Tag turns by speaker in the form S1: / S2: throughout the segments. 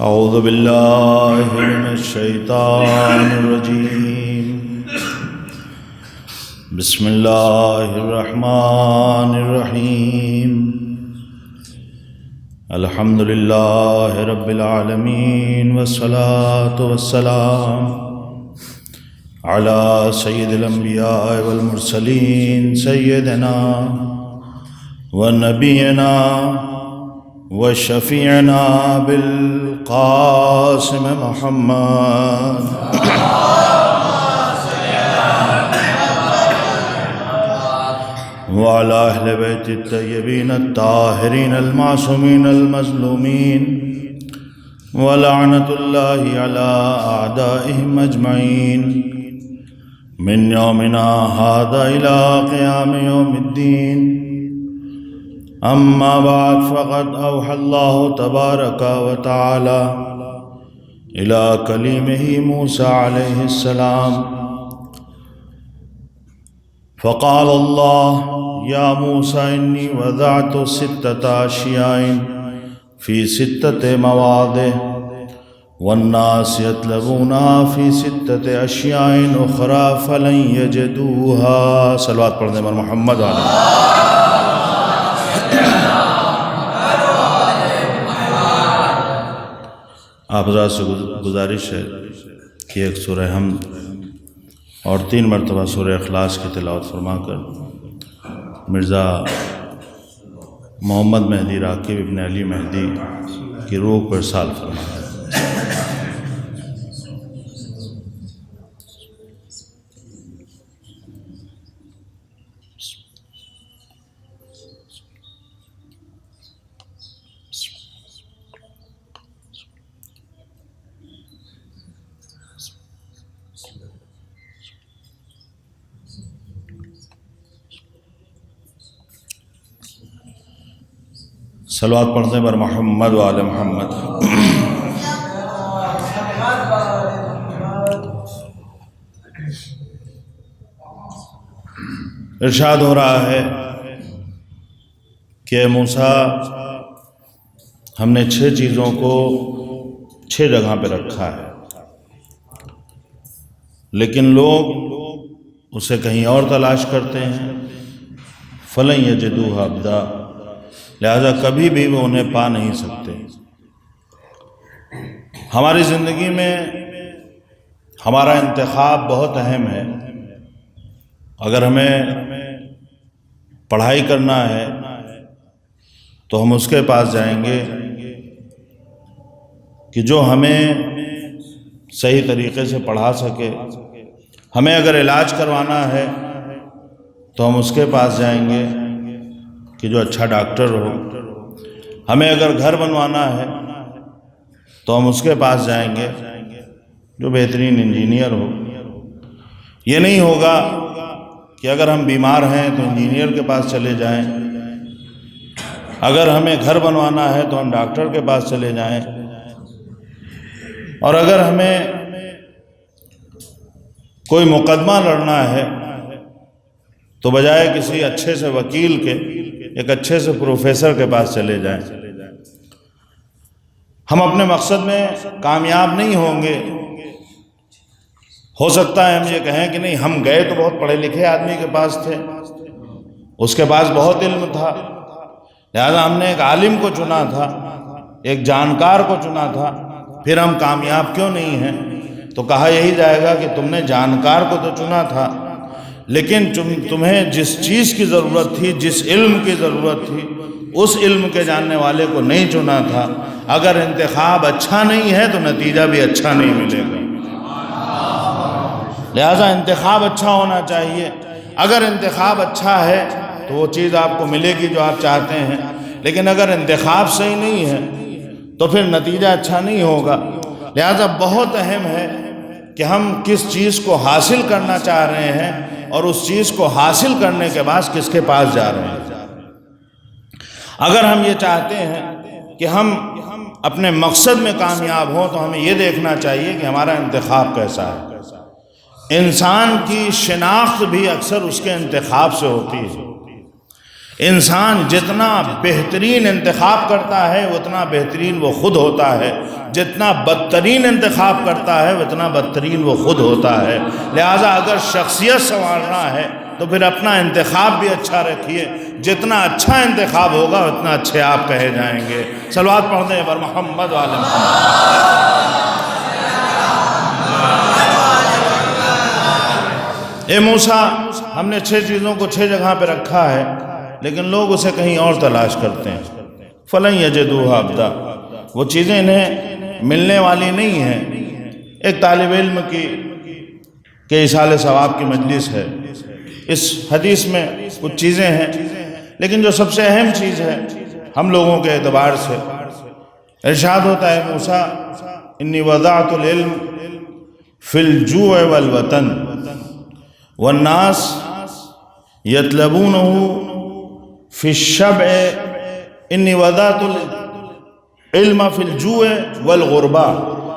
S1: اعوذ باللہ من الشیطان الرجیم بسم اللہ الرحمن الرحیم الحمد للہ رب العالمین والصلاة والسلام علی سید الانبیاء والمرسلین سیدنا ونبینا وشفیعنا بالقاسم محمد وعلى أهل بيت الطيبين الطاهرين المعصومين المظلومين ولعنة الله على أعدائهم أجمعين من يومنا هذا إلى قيام يوم الدين. أما بعد فقد أوحى الله تبارك وتعالى إلى كليمه موسى عليه السلام فقال الله يا موسى إني وضعت 6 أشياء في 6 مواضع والناس يطلبونها في 6 أشياء أخرى فلن يجدوها. صلوات پڑھنے پر محمد علیہ. آپ حضرات سے گزارش ہے کہ ایک سورہ حمد اور 3 مرتبہ سورہ اخلاص کی تلاوت فرما کر مرزا محمد مہدی راکب ابن علی مہدی کی روح کو ارسال فرما. صلوات پڑھنے پر محمد و آل محمد. ارشاد ہو رہا ہے کہ موسیٰ ہم نے 6 چیزوں کو 6 جگہ پہ رکھا ہے، لیکن لوگ اسے کہیں اور تلاش کرتے ہیں. فَلَن يَجِدُوهَا أَبَدًا، لہذا کبھی بھی وہ انہیں پا نہیں سکتے. ہماری زندگی میں ہمارا انتخاب بہت اہم ہے. اگر ہمیں پڑھائی کرنا ہے تو ہم اس کے پاس جائیں گے کہ جو ہمیں صحیح طریقے سے پڑھا سکے. ہمیں اگر علاج کروانا ہے تو ہم اس کے پاس جائیں گے کہ جو اچھا ڈاکٹر ہو. ہمیں اگر گھر بنوانا ہے تو ہم اس کے پاس جائیں گے جو بہترین انجینئر ہو. یہ نہیں ہوگا کہ اگر ہم بیمار ہیں تو انجینئر کے پاس چلے جائیں، اگر ہمیں گھر بنوانا ہے تو ہم ڈاکٹر کے پاس چلے جائیں، اور اگر ہمیں کوئی مقدمہ لڑنا ہے تو بجائے کسی اچھے سے وکیل کے ایک اچھے سے پروفیسر کے پاس چلے جائیں. ہم اپنے مقصد میں کامیاب نہیں ہوں گے. ہو سکتا ہے ہم یہ کہیں کہ نہیں، ہم گئے تو بہت پڑھے لکھے آدمی کے پاس تھے، اس کے پاس بہت علم تھا، لہذا ہم نے ایک عالم کو چنا تھا، ایک جانکار کو چنا تھا، پھر ہم کامیاب کیوں نہیں ہیں؟ تو کہا یہی جائے گا کہ تم نے جانکار کو تو چنا تھا، لیکن تمہیں جس چیز کی ضرورت تھی، جس علم کی ضرورت تھی، اس علم کے جاننے والے کو نہیں چنا تھا. اگر انتخاب اچھا نہیں ہے تو نتیجہ بھی اچھا نہیں ملے گا. لہذا انتخاب اچھا ہونا چاہیے. اگر انتخاب اچھا ہے تو وہ چیز آپ کو ملے گی جو آپ چاہتے ہیں، لیکن اگر انتخاب صحیح نہیں ہے تو پھر نتیجہ اچھا نہیں ہوگا. لہذا بہت اہم ہے کہ ہم کس چیز کو حاصل کرنا چاہ رہے ہیں اور اس چیز کو حاصل کرنے کے بعد کس کے پاس جا رہے ہیں. اگر ہم یہ چاہتے ہیں کہ ہم اپنے مقصد میں کامیاب ہوں تو ہمیں یہ دیکھنا چاہیے کہ ہمارا انتخاب کیسا ہے. انسان کی شناخت بھی اکثر اس کے انتخاب سے ہوتی ہے. انسان جتنا بہترین انتخاب کرتا ہے اتنا بہترین وہ خود ہوتا ہے، جتنا بدترین انتخاب کرتا ہے اتنا بدترین وہ خود ہوتا ہے۔ لہٰذا اگر شخصیت سنوارنا ہے تو پھر اپنا انتخاب بھی اچھا رکھیے، جتنا اچھا انتخاب ہوگا اتنا اچھے آپ کہے جائیں گے۔ صلوات پڑھتے ہیں بر محمد وعلی محمد۔ اے موسیٰ، ہم نے 6 چیزوں کو 6 جگہ پہ رکھا ہے، لیکن لوگ اسے کہیں اور تلاش کرتے ہیں۔ فَلَن يَجِدُوهَا أَبْدًا، وہ چیزیں انہیں ملنے والی نہیں ہیں۔ ایک طالب علم کی کہ ایصال ثواب کی مجلس ہے، اس حدیث میں کچھ چیزیں ہیں، لیکن جو سب سے اہم چیز ہے ہم لوگوں کے اعتبار سے، ارشاد ہوتا ہے موسیٰ انی وضعت العلم فی الجوع والوطن والناس یطلبونہ فی الشبع، انی وضعت العلم فی الجوع والغربہ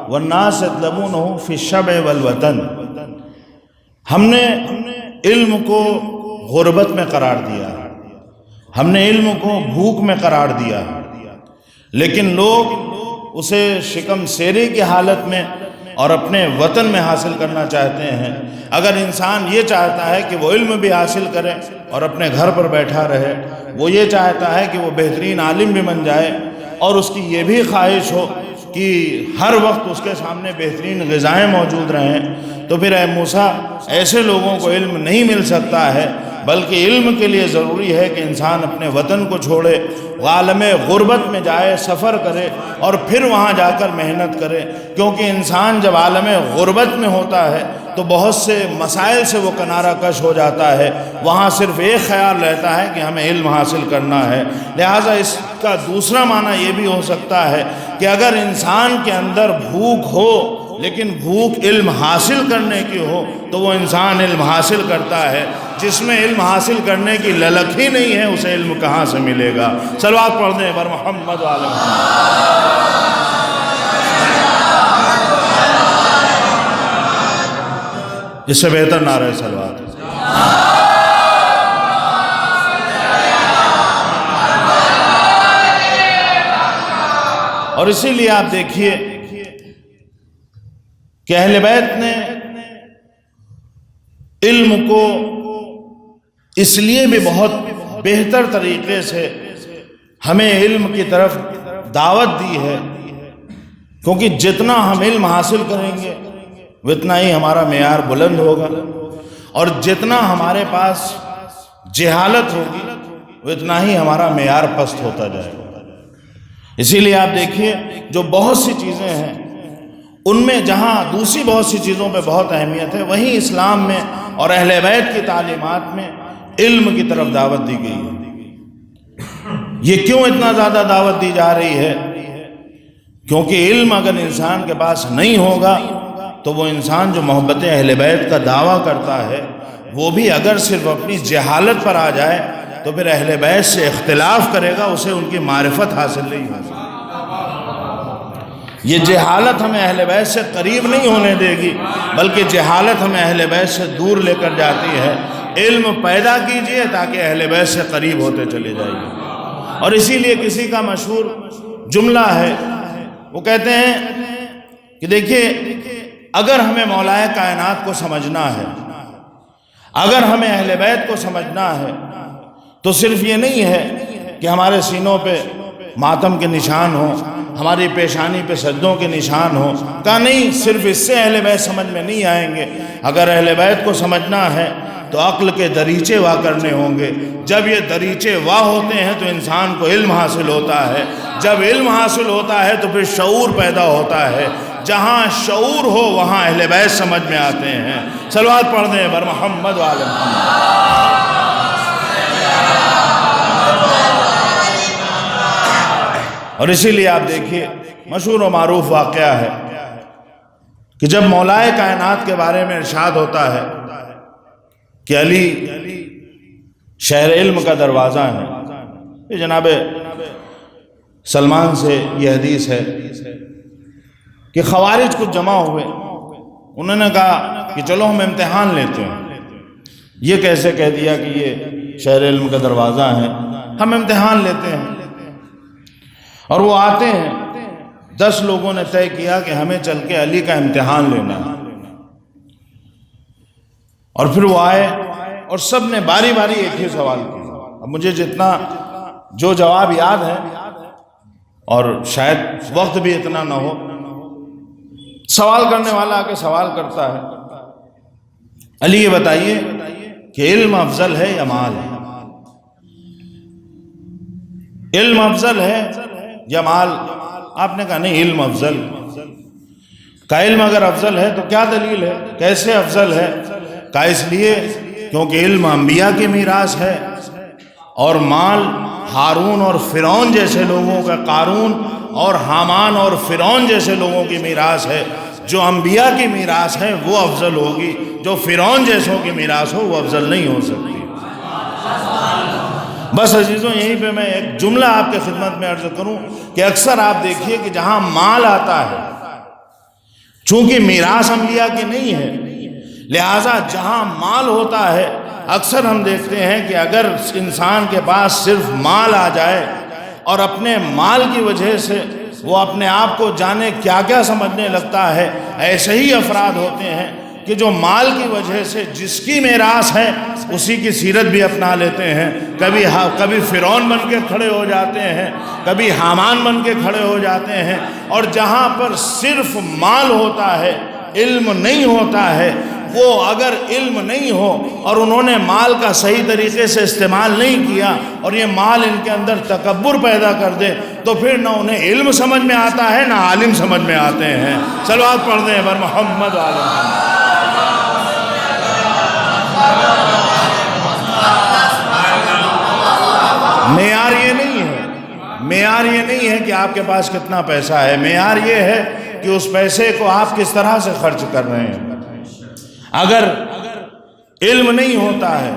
S1: والناس یطلبونہ فی الشبع والوطن۔ ہم نے علم کو غربت میں قرار دیا، ہم نے علم کو بھوک میں قرار دیا، لیکن لوگ اسے شکم سیری کی حالت میں اور اپنے وطن میں حاصل کرنا چاہتے ہیں۔ اگر انسان یہ چاہتا ہے کہ وہ علم بھی حاصل کرے اور اپنے گھر پر بیٹھا رہے، وہ یہ چاہتا ہے کہ وہ بہترین عالم بھی بن جائے، اور اس کی یہ بھی خواہش ہو کہ ہر وقت اس کے سامنے بہترین غذائیں موجود رہیں، تو پھر اے موسیٰ ایسے لوگوں کو علم نہیں مل سکتا ہے، بلکہ علم کے لیے ضروری ہے کہ انسان اپنے وطن کو چھوڑے، عالم غربت میں جائے، سفر کرے اور پھر وہاں جا کر محنت کرے، کیونکہ انسان جب عالم غربت میں ہوتا ہے تو بہت سے مسائل سے وہ کنارہ کش ہو جاتا ہے، وہاں صرف ایک خیال رہتا ہے کہ ہمیں علم حاصل کرنا ہے۔ لہٰذا اس کا دوسرا معنی یہ بھی ہو سکتا ہے کہ اگر انسان کے اندر بھوک ہو لیکن بھوک علم حاصل کرنے کی ہو تو وہ انسان علم حاصل کرتا ہے، جس میں علم حاصل کرنے کی للک ہی نہیں ہے اسے علم کہاں سے ملے گا؟ صلوات پڑھ دیں بر محمد وعلی محمد۔ اس سے بہتر نعرہ صلوات۔ اور اسی لیے آپ دیکھیے کہ اہل بیت نے علم کو اس لیے بھی بہت بہتر طریقے سے ہمیں علم کی طرف دعوت دی ہے، کیونکہ جتنا ہم علم حاصل کریں گے اتنا ہی ہمارا معیار بلند ہوگا، اور جتنا ہمارے پاس جہالت ہوگی اتنا ہی ہمارا معیار پست ہوتا جائے گا۔ اسی لیے آپ دیکھیے جو بہت سی چیزیں ہیں ان میں جہاں دوسری بہت سی چیزوں پہ بہت اہمیت ہے، وہیں اسلام میں اور اہل بیت کی تعلیمات میں علم کی طرف دعوت دی گئی ہے۔ یہ کیوں اتنا زیادہ دعوت دی جا رہی ہے؟ کیونکہ علم اگر انسان کے پاس نہیں ہوگا تو وہ انسان جو محبت اہل بیت کا دعویٰ کرتا ہے وہ بھی اگر صرف اپنی جہالت پر آ جائے تو پھر اہل بیت سے اختلاف کرے گا، اسے ان کی معرفت حاصل نہیں ہوگی۔ یہ جہالت ہمیں اہل بیت سے قریب نہیں ہونے دے گی، بلکہ جہالت ہمیں اہل بیت سے دور لے کر جاتی ہے۔ علم پیدا کیجئے تاکہ اہل بیت سے قریب ہوتے چلے جائیے۔ اور اسی لیے کسی کا مشہور جملہ ہے، وہ کہتے ہیں کہ دیکھیے اگر ہمیں مولائے کائنات کو سمجھنا ہے، اگر ہمیں اہل بیت کو سمجھنا ہے تو صرف یہ نہیں ہے کہ ہمارے سینوں پہ ماتم کے نشان ہوں، ہماری پیشانی پہ سجدوں کے نشان ہوں، کہا نہیں، صرف اس سے اہل بیت سمجھ میں نہیں آئیں گے۔ اگر اہل بیت کو سمجھنا ہے تو عقل کے دریچے وا کرنے ہوں گے۔ جب یہ دریچے وا ہوتے ہیں تو انسان کو علم حاصل ہوتا ہے، جب علم حاصل ہوتا ہے تو پھر شعور پیدا ہوتا ہے، جہاں شعور ہو وہاں اہل بیت سمجھ میں آتے ہیں۔ صلوات پڑھ دیں بر محمد وعلی محمد۔ اور اسی لیے آپ دیکھیے مشہور و معروف واقعہ ہے کہ جب مولائے کائنات کے بارے میں ارشاد ہوتا ہے کہ علی شہر علم کا دروازہ ہے، یہ جناب سلمان سے یہ حدیث ہے کہ خوارج کچھ جمع ہوئے، انہوں نے کہا کہ چلو ہم امتحان لیتے ہیں۔ یہ کیسے کہہ دیا کہ یہ شہر علم کا دروازہ ہے، ہم امتحان لیتے ہیں اور وہ آتے ہیں، 10 لوگوں نے طے کیا کہ ہمیں چل کے علی کا امتحان لینا ہے، اور پھر وہ آئے اور سب نے باری باری ایک ہی سوال کیا۔ اب مجھے جتنا جو جواب یاد ہے، اور شاید وقت بھی اتنا نہ ہو، سوال کرنے والا آ کے سوال کرتا ہے، علی یہ بتائیے کہ علم افضل ہے یا مال؟ علم افضل ہے یا مال؟ آپ نے کہا نہیں، علم افضل۔ کا علم اگر افضل ہے تو کیا دلیل ہے، کیسے افضل ہے؟ کہا اس لیے کیونکہ علم انبیاء کی میراث ہے، اور مال ہارون اور فرعون جیسے لوگوں کا، قارون اور حامان اور فرعون جیسے لوگوں کی میراث ہے۔ جو انبیاء کی میراث ہے وہ افضل ہوگی، جو فرعون جیسوں کی میراث ہو وہ افضل نہیں ہو سکتی۔ بس عزیزوں، یہیں پہ میں ایک جملہ آپ کے خدمت میں عرض کروں کہ اکثر آپ دیکھیے کہ جہاں مال آتا ہے، چونکہ میراث انبیاء کی نہیں ہے، لہٰذا جہاں مال ہوتا ہے اکثر ہم دیکھتے ہیں کہ اگر انسان کے پاس صرف مال آ جائے اور اپنے مال کی وجہ سے وہ اپنے آپ کو جانے کیا کیا سمجھنے لگتا ہے، ایسے ہی افراد ہوتے ہیں کہ جو مال کی وجہ سے جس کی میراث ہے اسی کی سیرت بھی اپنا لیتے ہیں، کبھی فرعون بن کے کھڑے ہو جاتے ہیں، کبھی حامان بن کے کھڑے ہو جاتے ہیں۔ اور جہاں پر صرف مال ہوتا ہے، علم نہیں ہوتا ہے، وہ اگر علم نہیں ہو اور انہوں نے مال کا صحیح طریقے سے استعمال نہیں کیا اور یہ مال ان کے اندر تکبر پیدا کر دے، تو پھر نہ انہیں علم سمجھ میں آتا ہے نہ عالم سمجھ میں آتے ہیں۔ صلوات پڑھ دیں بر محمد و آل محمد۔ معیار یہ نہیں ہے کہ آپ کے پاس کتنا پیسہ ہے، معیار یہ ہے کہ اس پیسے کو آپ کس طرح سے خرچ کر رہے ہیں۔ اگر علم نہیں ہوتا ہے،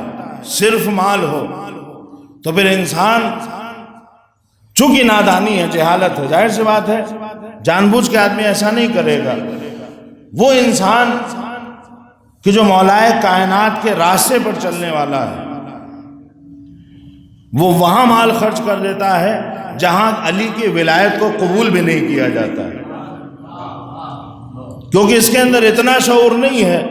S1: صرف مال ہو، تو پھر انسان، چونکہ نادانی ہے، جہالت ہے، ظاہر سی بات ہے، جان بوجھ کے آدمی ایسا نہیں کرے گا۔ وہ انسان کہ جو مولائے کائنات کے راستے پر چلنے والا ہے، وہ وہاں مال خرچ کر دیتا ہے جہاں علی کی ولایت کو قبول بھی نہیں کیا جاتا ہے، کیونکہ اس کے اندر اتنا شعور نہیں ہے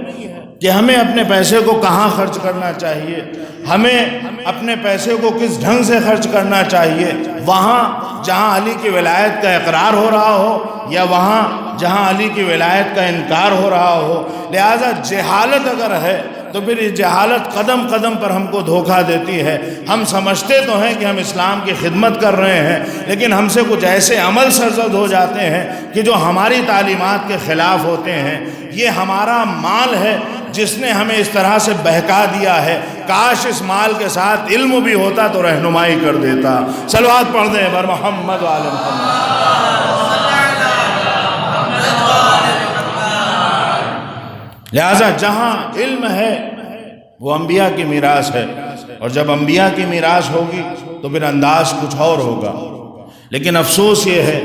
S1: کہ ہمیں اپنے پیسے کو کہاں خرچ کرنا چاہیے، ہمیں اپنے پیسے کو کس ڈھنگ سے خرچ کرنا چاہیے، وہاں جہاں علی کی ولایت کا اقرار ہو رہا ہو یا وہاں جہاں علی کی ولایت کا انکار ہو رہا ہو۔ لہذا جہالت اگر ہے تو پھر یہ جہالت قدم قدم پر ہم کو دھوکہ دیتی ہے۔ ہم سمجھتے تو ہیں کہ ہم اسلام کی خدمت کر رہے ہیں، لیکن ہم سے کچھ ایسے عمل سرزد ہو جاتے ہیں کہ جو ہماری تعلیمات کے خلاف ہوتے ہیں۔ یہ ہمارا مال ہے جس نے ہمیں اس طرح سے بہکا دیا ہے، کاش اس مال کے ساتھ علم بھی ہوتا تو رہنمائی کر دیتا۔ صلوات پڑھ دیں بر محمد و آل محمد۔ لہذا جہاں علم ہے وہ انبیاء کی میراث ہے، اور جب انبیاء کی میراث ہوگی تو پھر انداز کچھ اور ہوگا۔ لیکن افسوس یہ ہے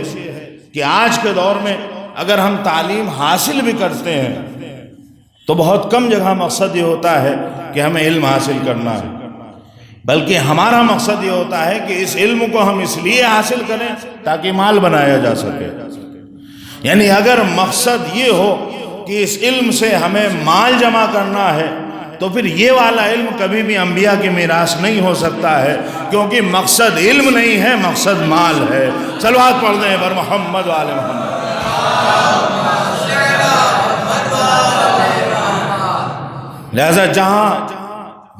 S1: کہ آج کے دور میں اگر ہم تعلیم حاصل بھی کرتے ہیں تو بہت کم جگہ مقصد یہ ہوتا ہے کہ ہمیں علم حاصل کرنا ہے، بلکہ ہمارا مقصد یہ ہوتا ہے کہ اس علم کو ہم اس لیے حاصل کریں تاکہ مال بنایا جا سکے۔ یعنی اگر مقصد یہ ہو کہ اس علم سے ہمیں مال جمع کرنا ہے تو پھر یہ والا علم کبھی بھی انبیاء کی میراث نہیں ہو سکتا ہے، کیونکہ مقصد علم نہیں ہے، مقصد مال ہے۔ صلوات پڑھ دیں بر محمد و آل محمد۔ لہذا جہاں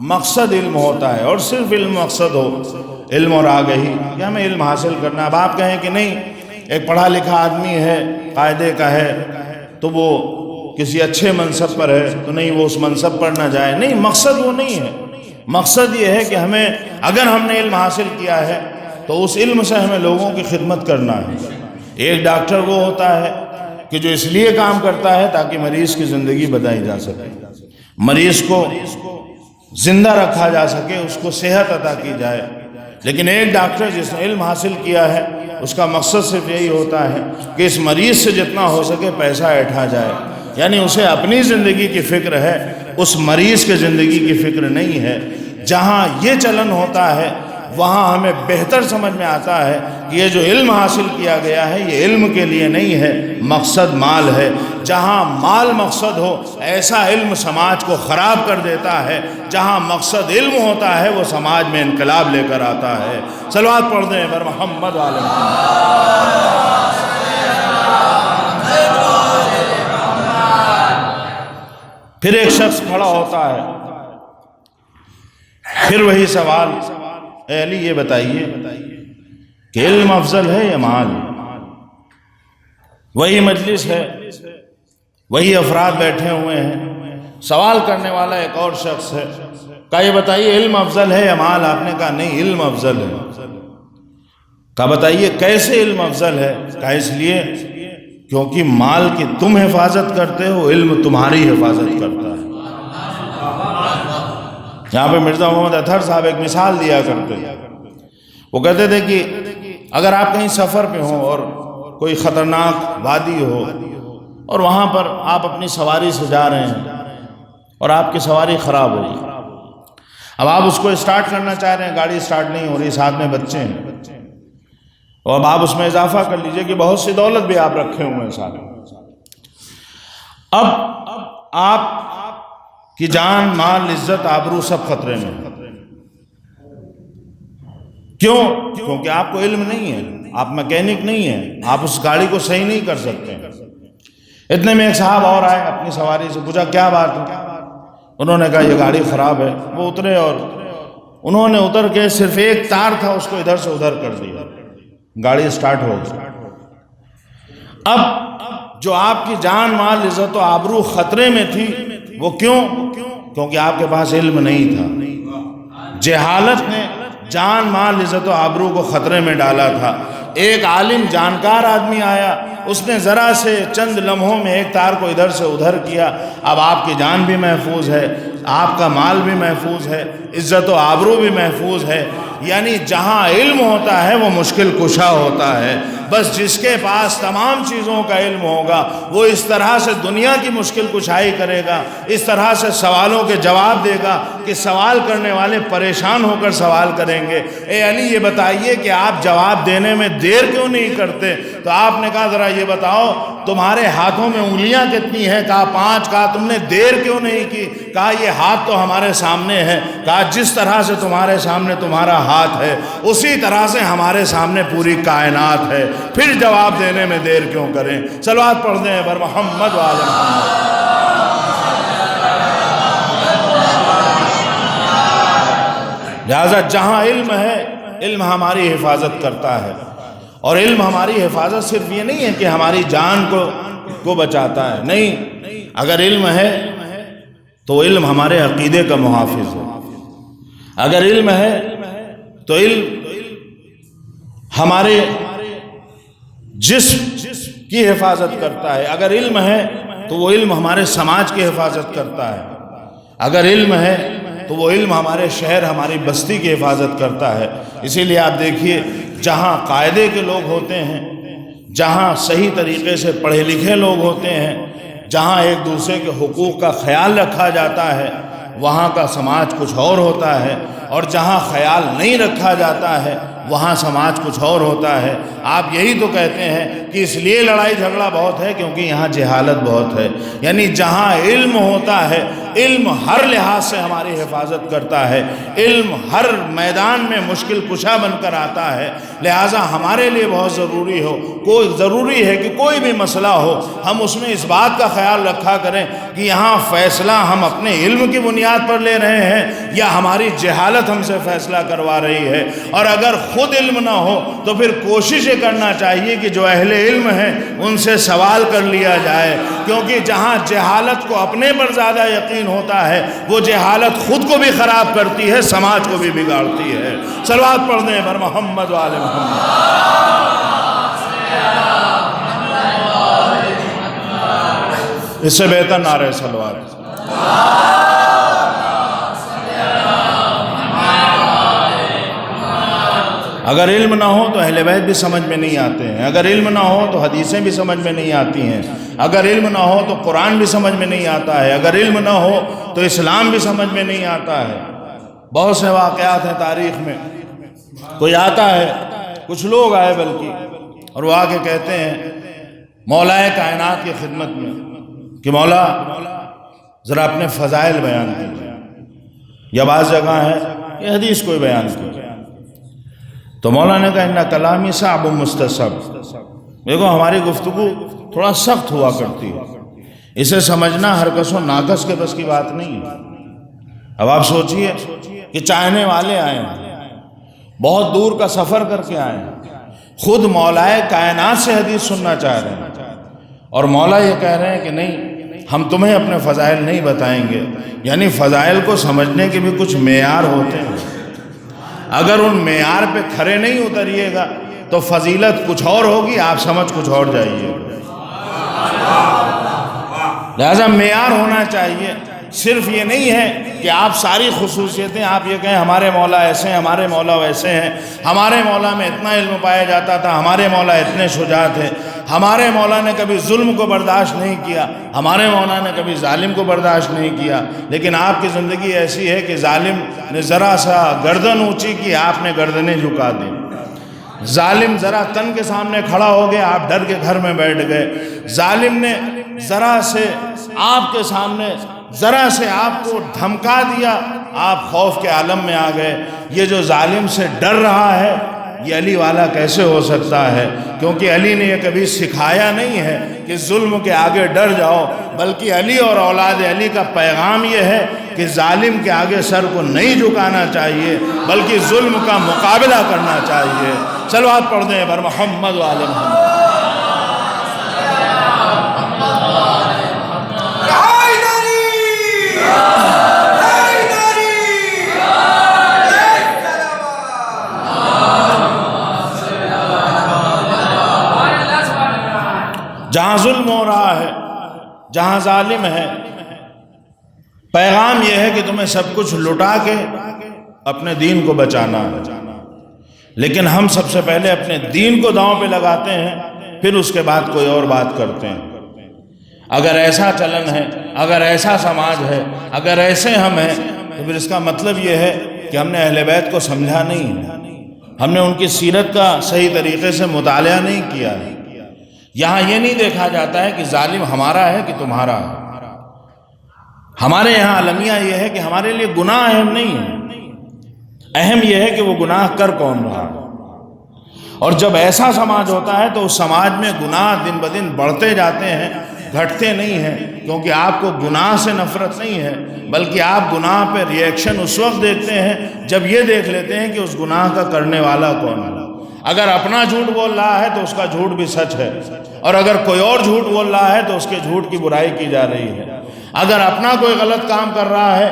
S1: مقصد علم ہوتا ہے اور صرف علم مقصد ہو، علم اور آگہی کہ ہمیں علم حاصل کرنا، اب آپ کہیں کہ نہیں ایک پڑھا لکھا آدمی ہے، قاعدے کا ہے، تو وہ کسی اچھے منصب پر ہے تو نہیں وہ اس منصب پر نہ جائے، نہیں، مقصد وہ نہیں ہے۔ مقصد یہ ہے کہ ہمیں، اگر ہم نے علم حاصل کیا ہے تو اس علم سے ہمیں لوگوں کی خدمت کرنا ہے۔ ایک ڈاکٹر وہ ہوتا ہے کہ جو اس لیے کام کرتا ہے تاکہ مریض کی زندگی بچائی جا سکے، مریض کو زندہ رکھا جا سکے، اس کو صحت عطا کی جائے۔ لیکن ایک ڈاکٹر جس نے علم حاصل کیا ہے اس کا مقصد صرف یہی ہوتا ہے کہ اس مریض سے جتنا ہو سکے پیسہ اٹھا جائے، یعنی اسے اپنی زندگی کی فکر ہے، اس مریض کے زندگی کی فکر نہیں ہے۔ جہاں یہ چلن ہوتا ہے وہاں ہمیں بہتر سمجھ میں آتا ہے کہ یہ جو علم حاصل کیا گیا ہے یہ علم کے لیے نہیں ہے، مقصد مال ہے۔ جہاں مال مقصد ہو ایسا علم سماج کو خراب کر دیتا ہے، جہاں مقصد علم ہوتا ہے وہ سماج میں انقلاب لے کر آتا ہے۔ صلوات پڑھ دیں بر محمد علیہ وسلم۔ پھر ایک شخص کھڑا ہوتا ہے، پھر وہی سوال، اے علی یہ بتائیے کہ علم افضل ہے یا مال؟ وہی مجلس ہے، وہی افراد بیٹھے ہوئے ہیں، سوال کرنے والا ایک اور شخص ہے، کہا یہ بتائیے علم افضل ہے یا مال؟ آپ نے کہا نہیں، علم افضل ہے۔ کہا بتائیے کیسے علم افضل ہے؟ کہا اس لیے کیونکہ مال کی تم حفاظت کرتے ہو، علم تمہاری حفاظت کرتا ہے۔ یہاں پہ مرزا محمد اطہر صاحب ایک مثال دیا کرتے ہیں، وہ کہتے تھے کہ اگر آپ کہیں سفر پہ ہوں اور کوئی خطرناک وادی ہو اور وہاں پر آپ اپنی سواری سے جا رہے ہیں اور آپ کی سواری خراب ہو گئی، اب آپ اس کو اسٹارٹ کرنا چاہ رہے ہیں، گاڑی اسٹارٹ نہیں ہو رہی، ساتھ میں بچے ہیں، اور اب آپ اس میں اضافہ کر لیجئے کہ بہت سی دولت بھی آپ رکھے ہوئے ہیں ساتھ۔ اب آپ کی جان، مال، عزت، آبرو سب خطرے میں۔ کیوں؟ کیونکہ آپ کو علم نہیں ہے، آپ میکینک نہیں ہیں، آپ اس گاڑی کو صحیح نہیں کر سکتے۔ اتنے میں ایک صاحب اور آئے، اپنی سواری سے پوچھا کیا بات ہے؟ انہوں نے کہا یہ گاڑی خراب ہے۔ وہ اترے اور انہوں نے اتر کے صرف ایک تار تھا اس کو ادھر سے ادھر کر دیا، گاڑی اسٹارٹ ہو گئی۔ اب جو آپ کی جان، مال، عزت و آبرو خطرے میں تھی، وہ کیوں؟ کیونکہ آپ کے پاس علم نہیں تھا۔ جہالت نے جان، مال، عزت و آبرو کو خطرے میں ڈالا تھا۔ ایک عالم جانکار آدمی آیا، اس نے ذرا سے چند لمحوں میں ایک تار کو ادھر سے ادھر کیا، اب آپ کی جان بھی محفوظ ہے، آپ کا مال بھی محفوظ ہے، عزت و آبرو بھی محفوظ ہے۔ یعنی جہاں علم ہوتا ہے وہ مشکل کشا ہوتا ہے۔ بس جس کے پاس تمام چیزوں کا علم ہوگا وہ اس طرح سے دنیا کی مشکل کشائی کرے گا، اس طرح سے سوالوں کے جواب دے گا کہ سوال کرنے والے پریشان ہو کر سوال کریں گے، اے علی یہ بتائیے کہ آپ جواب دینے میں دیر کیوں نہیں کرتے؟ تو آپ نے کہا ذرا یہ بتاؤ تمہارے ہاتھوں میں انگلیاں کتنی ہیں؟ کہا 5۔ کہا تم نے دیر کیوں نہیں کی؟ کہا یہ ہاتھ تو ہمارے سامنے ہے۔ کہا جس طرح سے تمہارے سامنے تمہارا ہاتھ ہے اسی طرح سے ہمارے سامنے پوری کائنات ہے، پھر جواب دینے میں دیر کیوں کریں؟ صلوات پڑھ دیں بر محمد وعلی محمد۔ لہذا جہاں علم ہے، علم ہماری حفاظت کرتا ہے، اور علم ہماری حفاظت صرف یہ نہیں ہے کہ ہماری جان کو بچاتا ہے، نہیں، اگر علم ہے تو علم ہمارے عقیدے کا محافظ ہے، اگر علم ہے تو علم ہمارے جسم کی حفاظت کرتا ہے، اگر علم ہے تو وہ علم ہمارے سماج کی حفاظت کرتا ہے، اگر علم ہے تو وہ علم ہمارے شہر، ہماری بستی کی حفاظت کرتا ہے۔ اسی لیے آپ دیکھیے جہاں قاعدے کے لوگ ہوتے ہیں، جہاں صحیح طریقے سے پڑھے لکھے لوگ ہوتے ہیں، جہاں ایک دوسرے کے حقوق کا خیال رکھا جاتا ہے، وہاں کا سماج کچھ اور ہوتا ہے، اور جہاں خیال نہیں رکھا جاتا ہے وہاں سماج کچھ اور ہوتا ہے۔ آپ یہی تو کہتے ہیں کہ اس لیے لڑائی جھگڑا بہت ہے کیونکہ یہاں جہالت بہت ہے۔ یعنی جہاں علم ہوتا ہے، علم ہر لحاظ سے ہماری حفاظت کرتا ہے، علم ہر میدان میں مشکل کشا بن کر آتا ہے۔ لہٰذا ہمارے لیے بہت ضروری ہے کہ کوئی بھی مسئلہ ہو ہم اس میں اس بات کا خیال رکھا کریں کہ یہاں فیصلہ ہم اپنے علم کی بنیاد پر لے رہے ہیں یا ہماری جہالت ہم سے فیصلہ کروا رہی ہے۔ اور اگر خود علم نہ ہو تو پھر کوشش یہ کرنا چاہیے کہ جو اہل علم ہیں ان سے سوال کر لیا جائے، کیونکہ جہاں جہالت کو اپنے پر زیادہ یقین ہوتا ہے وہ جہالت خود کو بھی خراب کرتی ہے، سماج کو بھی بگاڑتی ہے۔ صلوات پڑھ دیں بر محمد وعلی محمد۔ اس سے بہتر نعرہ صلوات۔ اگر علم نہ ہو تو اہل بیت بھی سمجھ میں نہیں آتے ہیں، اگر علم نہ ہو تو حدیثیں بھی سمجھ میں نہیں آتی ہیں، اگر علم نہ ہو تو قرآن بھی سمجھ میں نہیں آتا ہے، اگر علم نہ ہو تو اسلام بھی سمجھ میں نہیں آتا ہے۔ بہت سے واقعات ہیں تاریخ میں، کوئی آتا ہے، کچھ لوگ آئے بلکہ، اور وہ آ کے کہتے ہیں مولا کائنات کی خدمت میں کہ مولا ذرا اپنے فضائل بیان کیجیے، یا بعض جگہ ہے یہ حدیث کوئی بیان کیجیے۔ تو مولا نے کہا ان کلامی صعب مستصعب، دیکھو ہماری گفتگو تھوڑا سخت ہوا کرتی ہے، اسے سمجھنا ہر کس و ناکس کے بس کی بات نہیں ہے۔ اب آپ سوچئے کہ چاہنے والے آئے ہیں، بہت دور کا سفر کر کے آئے ہیں، خود مولا کائنات سے حدیث سننا چاہ رہے ہیں، اور مولا یہ کہہ رہے ہیں کہ نہیں ہم تمہیں اپنے فضائل نہیں بتائیں گے۔ یعنی فضائل کو سمجھنے کے بھی کچھ معیار ہوتے ہیں، اگر ان معیار پہ کھرے نہیں اتریے گا تو فضیلت کچھ اور ہوگی، آپ سمجھ کچھ اور جائیے۔ لہذا معیار ہونا چاہیے، صرف یہ نہیں ہے کہ آپ ساری خصوصیتیں آپ یہ کہیں ہمارے مولا ایسے ہیں، ہمارے مولا ویسے ہیں، ہمارے مولا میں اتنا علم پایا جاتا تھا، ہمارے مولا اتنے شجاع تھے، ہمارے مولا نے کبھی ظلم کو برداشت نہیں کیا، ہمارے مولا نے کبھی ظالم کو برداشت نہیں کیا۔ لیکن آپ کی زندگی ایسی ہے کہ ظالم نے ذرا سا گردن اونچی کی، آپ نے گردنیں جھکا دی، ظالم ذرا تن کے سامنے کھڑا ہو گیا، آپ ڈر کے گھر میں بیٹھ گئے، ظالم نے ذرا سے آپ کے سامنے ذرا سے آپ کو دھمکا دیا، آپ خوف کے عالم میں آ گئے۔ یہ جو ظالم سے ڈر رہا ہے یہ علی والا کیسے ہو سکتا ہے؟ کیونکہ علی نے یہ کبھی سکھایا نہیں ہے کہ ظلم کے آگے ڈر جاؤ، بلکہ علی اور اولاد علی کا پیغام یہ ہے کہ ظالم کے آگے سر کو نہیں جھکانا چاہیے، بلکہ ظلم کا مقابلہ کرنا چاہیے۔ صلوات پڑھ دیں بر محمد و آل محمد۔ جہاں ظلم ہو رہا ہے، جہاں ظالم ہے، پیغام یہ ہے کہ تمہیں سب کچھ لٹا کے اپنے دین کو بچانا ہے، لیکن ہم سب سے پہلے اپنے دین کو داؤں پہ لگاتے ہیں، پھر اس کے بعد کوئی اور بات کرتے ہیں۔ اگر ایسا چلن ہے، اگر ایسا سماج ہے، اگر ایسے ہم ہیں، تو پھر اس کا مطلب یہ ہے کہ ہم نے اہل بیت کو سمجھا نہیں ہے، ہم نے ان کی سیرت کا صحیح طریقے سے مطالعہ نہیں کیا ہے۔ یہاں یہ نہیں دیکھا جاتا ہے کہ ظالم ہمارا ہے کہ تمہارا ہے۔ ہمارے یہاں المیہ یہ ہے کہ ہمارے لیے گناہ اہم نہیں ہے، اہم یہ ہے کہ وہ گناہ کر کون رہا ہے۔ اور جب ایسا سماج ہوتا ہے تو اس سماج میں گناہ دن بدن بڑھتے جاتے ہیں، گھٹتے نہیں ہیں، کیونکہ آپ کو گناہ سے نفرت نہیں ہے، بلکہ آپ گناہ پہ ری ایکشن اس وقت دیکھتے ہیں جب یہ دیکھ لیتے ہیں کہ اس گناہ کا کرنے والا کون ہے۔ اگر اپنا جھوٹ بول رہا ہے تو اس کا جھوٹ بھی سچ ہے، اور اگر کوئی اور جھوٹ بول رہا ہے تو اس کے جھوٹ کی برائی کی جا رہی ہے۔ اگر اپنا کوئی غلط کام کر رہا ہے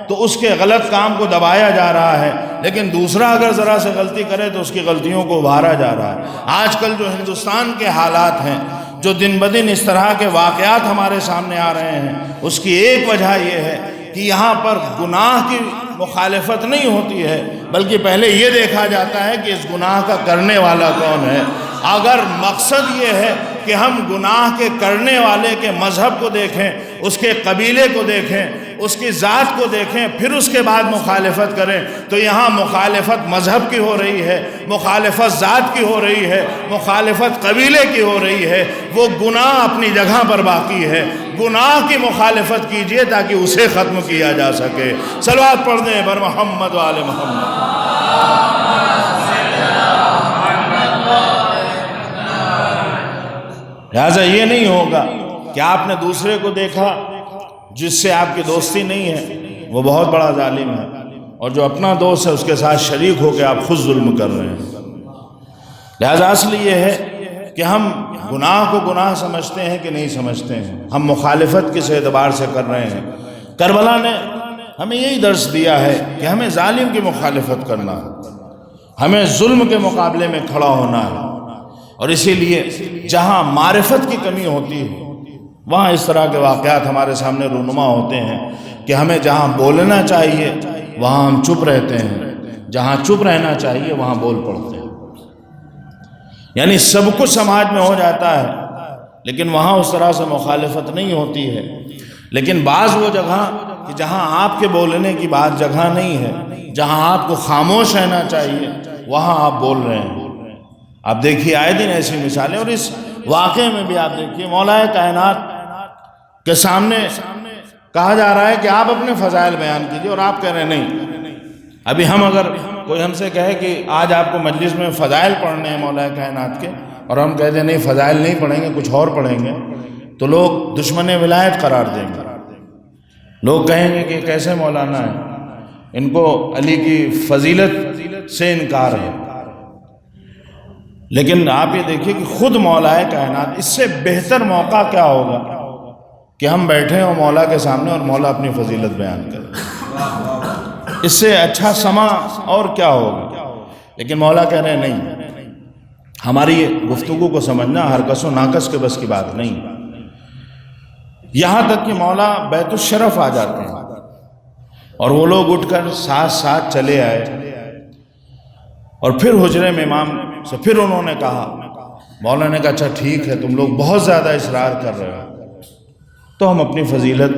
S1: تو اس کے غلط کام کو دبایا جا رہا ہے، لیکن دوسرا اگر ذرا سے غلطی کرے تو اس کی غلطیوں کو ابھارا جا رہا ہے۔ آج کل جو ہندوستان کے حالات ہیں، جو دن بدن اس طرح کے واقعات ہمارے سامنے آ رہے ہیں، اس کی ایک وجہ یہ ہے کہ یہاں پر گناہ کی مخالفت نہیں ہوتی ہے، بلکہ پہلے یہ دیکھا جاتا ہے کہ اس گناہ کا کرنے والا کون ہے۔ اگر مقصد یہ ہے کہ ہم گناہ کے کرنے والے کے مذہب کو دیکھیں، اس کے قبیلے کو دیکھیں، اس کی ذات کو دیکھیں، پھر اس کے بعد مخالفت کریں، تو یہاں مخالفت مذہب کی ہو رہی ہے، مخالفت ذات کی ہو رہی ہے، مخالفت قبیلے کی ہو رہی ہے۔ وہ گناہ اپنی جگہ پر باقی ہے، گناہ کی مخالفت کیجئے تاکہ اسے ختم کیا جا سکے۔ صلوات پڑھ دیں بر محمد و آل محمد۔ لہٰذا یہ نہیں ہوگا کہ آپ نے دوسرے کو دیکھا جس سے آپ کی دوستی نہیں ہے وہ بہت بڑا ظالم ہے، اور جو اپنا دوست ہے اس کے ساتھ شریک ہو کے آپ خود ظلم کر رہے ہیں۔ لہٰذا اصل یہ ہے کہ ہم گناہ کو گناہ سمجھتے ہیں کہ نہیں سمجھتے ہیں، ہم مخالفت کس اعتبار سے کر رہے ہیں۔ کربلا نے ہمیں یہی درس دیا ہے کہ ہمیں ظالم کی مخالفت کرنا ہے، ہمیں ظلم کے مقابلے میں کھڑا ہونا ہے، اور اسی لیے جہاں معرفت کی کمی ہوتی ہے وہاں اس طرح کے واقعات ہمارے سامنے رونما ہوتے ہیں کہ ہمیں جہاں بولنا چاہیے وہاں ہم چپ رہتے ہیں، جہاں چپ رہنا چاہیے وہاں بول پڑتے ہیں۔ یعنی سب کچھ سماج میں ہو جاتا ہے لیکن وہاں اس طرح سے مخالفت نہیں ہوتی ہے، لیکن بعض وہ جگہ کہ جہاں آپ کے بولنے کی بات جگہ نہیں ہے، جہاں آپ کو خاموش رہنا چاہیے وہاں آپ بول رہے ہیں۔ آپ دیکھیے آئے دن ایسی مثالیں، اور اس واقعے میں بھی آپ دیکھیے مولا کائنات کے سامنے کہا جا رہا ہے کہ آپ اپنے فضائل بیان کیجئے، اور آپ کہہ رہے ہیں نہیں۔ ابھی ہم اگر کوئی ہم سے کہے کہ آج آپ کو مجلس میں فضائل پڑھنے ہیں مولا کائنات کے، اور ہم کہتے ہیں نہیں فضائل نہیں پڑھیں گے کچھ اور پڑھیں گے، تو لوگ دشمن ولایت قرار دیں گے۔ لوگ کہیں گے کہ کیسے مولانا ہے، ان کو علی کی فضیلت سے انکار ہے۔ لیکن آپ یہ دیکھیے کہ خود مولا کائنات، اس سے بہتر موقع کیا ہوگا کہ ہم بیٹھے ہوں مولا کے سامنے اور مولا اپنی فضیلت بیان کرے، اس سے اچھا سما اور کیا ہوگا؟ لیکن مولا کہہ رہے ہیں نہیں، ہماری گفتگو کو سمجھنا ہر کس و ناکس کے بس کی بات نہیں۔ یہاں تک کہ مولا بیت الشرف آ جاتے ہیں، اور وہ لوگ اٹھ کر ساتھ ساتھ چلے آئے، اور پھر حجرے میں امام سے پھر انہوں نے کہا، مولا نے کہا اچھا ٹھیک ہے تم لوگ بہت زیادہ اصرار کر رہے ہو تو ہم اپنی فضیلت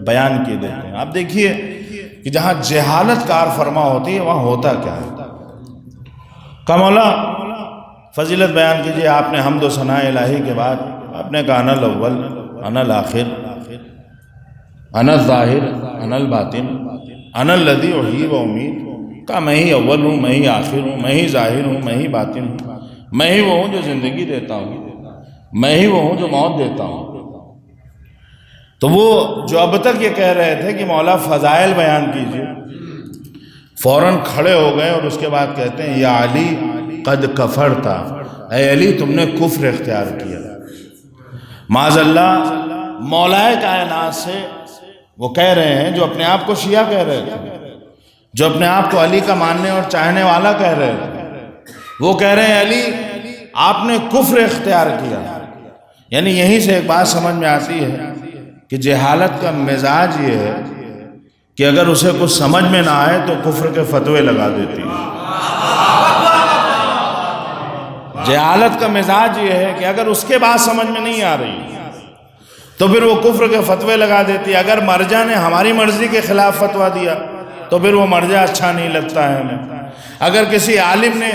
S1: بیان کیے دیتے ہیں۔ آپ دیکھیے کہ جہاں جہالت کار فرما ہوتی ہے وہاں ہوتا کیا ہے۔ کہا مولا فضیلت بیان کیجئے۔ آپ نے حمد و ثناء الہی کے بعد آپ نے کہا انا الاول انا الآخر انا الظاہر انا الباطن انا الذی احیی و امید۔ کہا میں ہی اول ہوں، میں ہی آخر ہوں، میں ہی ظاہر ہوں، میں ہی باطن ہوں، میں ہی وہ ہوں جو زندگی دیتا ہوں، میں ہی وہ ہوں جو موت دیتا ہوں۔ تو وہ جو اب تک یہ کہہ رہے تھے کہ مولا فضائل بیان کیجئے، فوراً کھڑے ہو گئے اور اس کے بعد کہتے ہیں یا علی قد کفرتا، اے علی تم نے کفر اختیار کیا۔ معاذ اللہ مولا کائنات سے وہ کہہ رہے ہیں جو اپنے آپ کو شیعہ کہہ رہے تھے، جو اپنے آپ کو علی کا ماننے اور چاہنے والا کہہ رہے تھے، وہ کہہ رہے ہیں علی آپ نے کفر اختیار کیا۔ یعنی یہیں سے ایک بات سمجھ میں آتی ہے کہ جہالت کا مزاج یہ ہے کہ اگر اسے کچھ سمجھ میں نہ آئے تو کفر کے فتوے لگا دیتی ہے۔ جہالت کا مزاج یہ ہے کہ اگر اس کے بات سمجھ میں نہیں آ رہی تو پھر وہ کفر کے فتوے لگا دیتی ہے۔ اگر مرجع نے ہماری مرضی کے خلاف فتویٰ دیا تو پھر وہ مرجع اچھا نہیں لگتا ہے ہمیں۔ اگر کسی عالم نے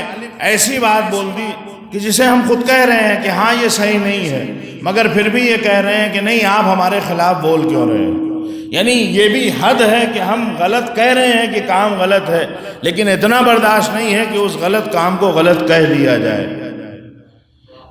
S1: ایسی بات بول دی کہ جسے ہم خود کہہ رہے ہیں کہ ہاں یہ صحیح نہیں ہے، مگر پھر بھی یہ کہہ رہے ہیں کہ نہیں آپ ہمارے خلاف بول کیوں رہے ہیں، یعنی یہ بھی حد ہے کہ ہم غلط کہہ رہے ہیں کہ کام غلط ہے، لیکن اتنا برداشت نہیں ہے کہ اس غلط کام کو غلط کہہ دیا جائے۔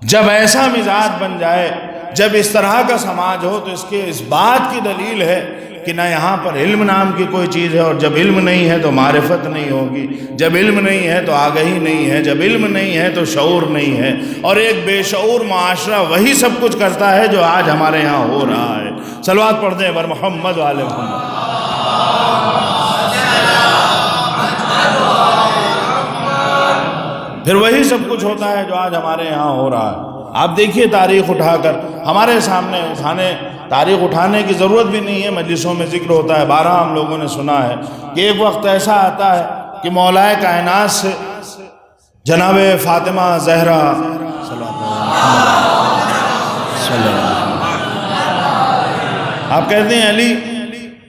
S1: جب ایسا مزاج بن جائے، جب اس طرح کا سماج ہو، تو اس بات کی دلیل ہے کہ نہ یہاں پر علم نام کی کوئی چیز ہے، اور جب علم نہیں ہے تو معرفت نہیں ہوگی، جب علم نہیں ہے تو آگہی نہیں ہے، جب علم نہیں ہے تو شعور نہیں ہے، اور ایک بے شعور معاشرہ وہی سب کچھ کرتا ہے جو آج ہمارے ہاں ہو رہا ہے۔ صلوات پڑھ دیں بر محمد و آل محمد۔ پھر وہی سب کچھ ہوتا ہے جو آج ہمارے یہاں ہو رہا ہے۔ آپ دیکھیے تاریخ اٹھا کر ہمارے سامنے تاریخ اٹھانے کی ضرورت بھی نہیں ہے، مجلسوں میں ذکر ہوتا ہے، بارہا ہم لوگوں نے سنا ہے کہ ایک وقت ایسا آتا ہے کہ مولا کائنات سے جناب فاطمہ زہرا آپ کہتے ہیں علی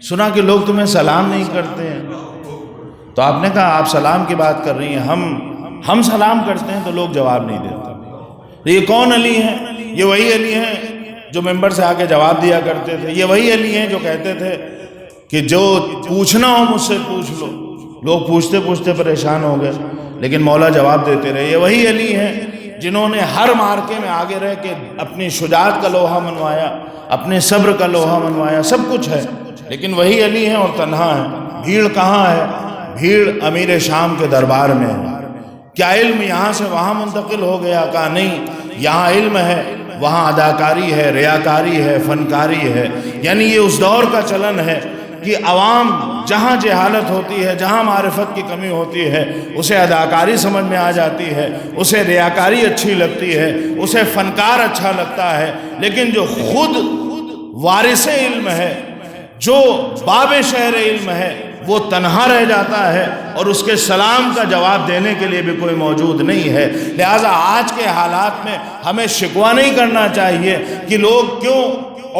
S1: سنا کہ لوگ تمہیں سلام نہیں کرتے ہیں، تو آپ نے کہا آپ سلام کی بات کر رہی ہیں، ہم سلام کرتے ہیں تو لوگ جواب نہیں دیتے۔ یہ کون علی ہیں؟ یہ وہی علی ہیں جو ممبر سے آ کے جواب دیا کرتے تھے، یہ وہی علی ہیں جو کہتے تھے کہ جو پوچھنا ہو مجھ سے پوچھ لو۔ لوگ پوچھتے پوچھتے پریشان ہو گئے لیکن مولا جواب دیتے رہے۔ یہ وہی علی ہیں جنہوں نے ہر مارکے میں آگے رہ کے اپنی شجاعت کا لوہا منوایا، اپنے صبر کا لوہا منوایا، سب کچھ ہے، لیکن وہی علی ہیں اور تنہا ہیں۔ بھیڑ کہاں ہے؟ بھیڑ امیر شام کے دربار میں ہے۔ کیا علم یہاں سے وہاں منتقل ہو گیا؟ کہا نہیں، یہاں علم ہے، وہاں اداکاری ہے، ریاکاری ہے، فنکاری ہے۔ یعنی یہ اس دور کا چلن ہے کہ عوام جہاں جہالت ہوتی ہے، جہاں معرفت کی کمی ہوتی ہے، اسے اداکاری سمجھ میں آ جاتی ہے، اسے ریاکاری اچھی لگتی ہے، اسے فنکار اچھا لگتا ہے، لیکن جو خود وارث علم ہے، جو باب شہر علم ہے، وہ تنہا رہ جاتا ہے اور اس کے سلام کا جواب دینے کے لیے بھی کوئی موجود نہیں ہے۔ لہٰذا آج کے حالات میں ہمیں شکوہ نہیں کرنا چاہیے کہ لوگ کیوں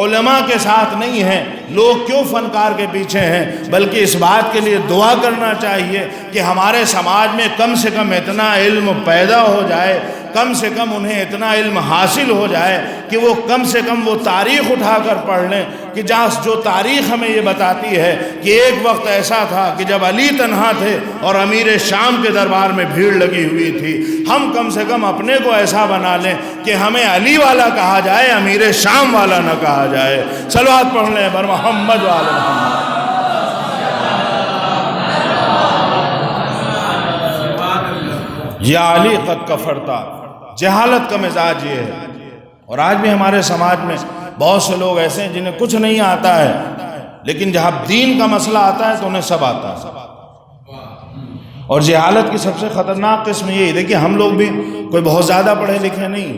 S1: علماء کے ساتھ نہیں ہیں، لوگ کیوں فنکار کے پیچھے ہیں، بلکہ اس بات کے لیے دعا کرنا چاہیے کہ ہمارے سماج میں کم سے کم اتنا علم پیدا ہو جائے، کم سے کم انہیں اتنا علم حاصل ہو جائے کہ وہ کم سے کم وہ تاریخ اٹھا کر پڑھ لیں کہ جو تاریخ ہمیں یہ بتاتی ہے کہ ایک وقت ایسا تھا کہ جب علی تنہا تھے اور امیر شام کے دربار میں بھیڑ لگی ہوئی تھی۔ ہم کم سے کم اپنے کو ایسا بنا لیں کہ ہمیں علی والا کہا جائے، امیر شام والا نہ کہا جائے۔ صلوات پڑھ لیں بر محمد وعلی محمد۔ یا علی قد کفرتا، جہالت کا مزاج یہ ہے۔ اور آج بھی ہمارے سماج میں بہت سے لوگ ایسے ہیں جنہیں کچھ نہیں آتا ہے، لیکن جب دین کا مسئلہ آتا ہے تو انہیں سب آتا ہے۔ اور جہالت کی سب سے خطرناک قسم یہی، دیکھیں ہم لوگ بھی کوئی بہت زیادہ پڑھے لکھے نہیں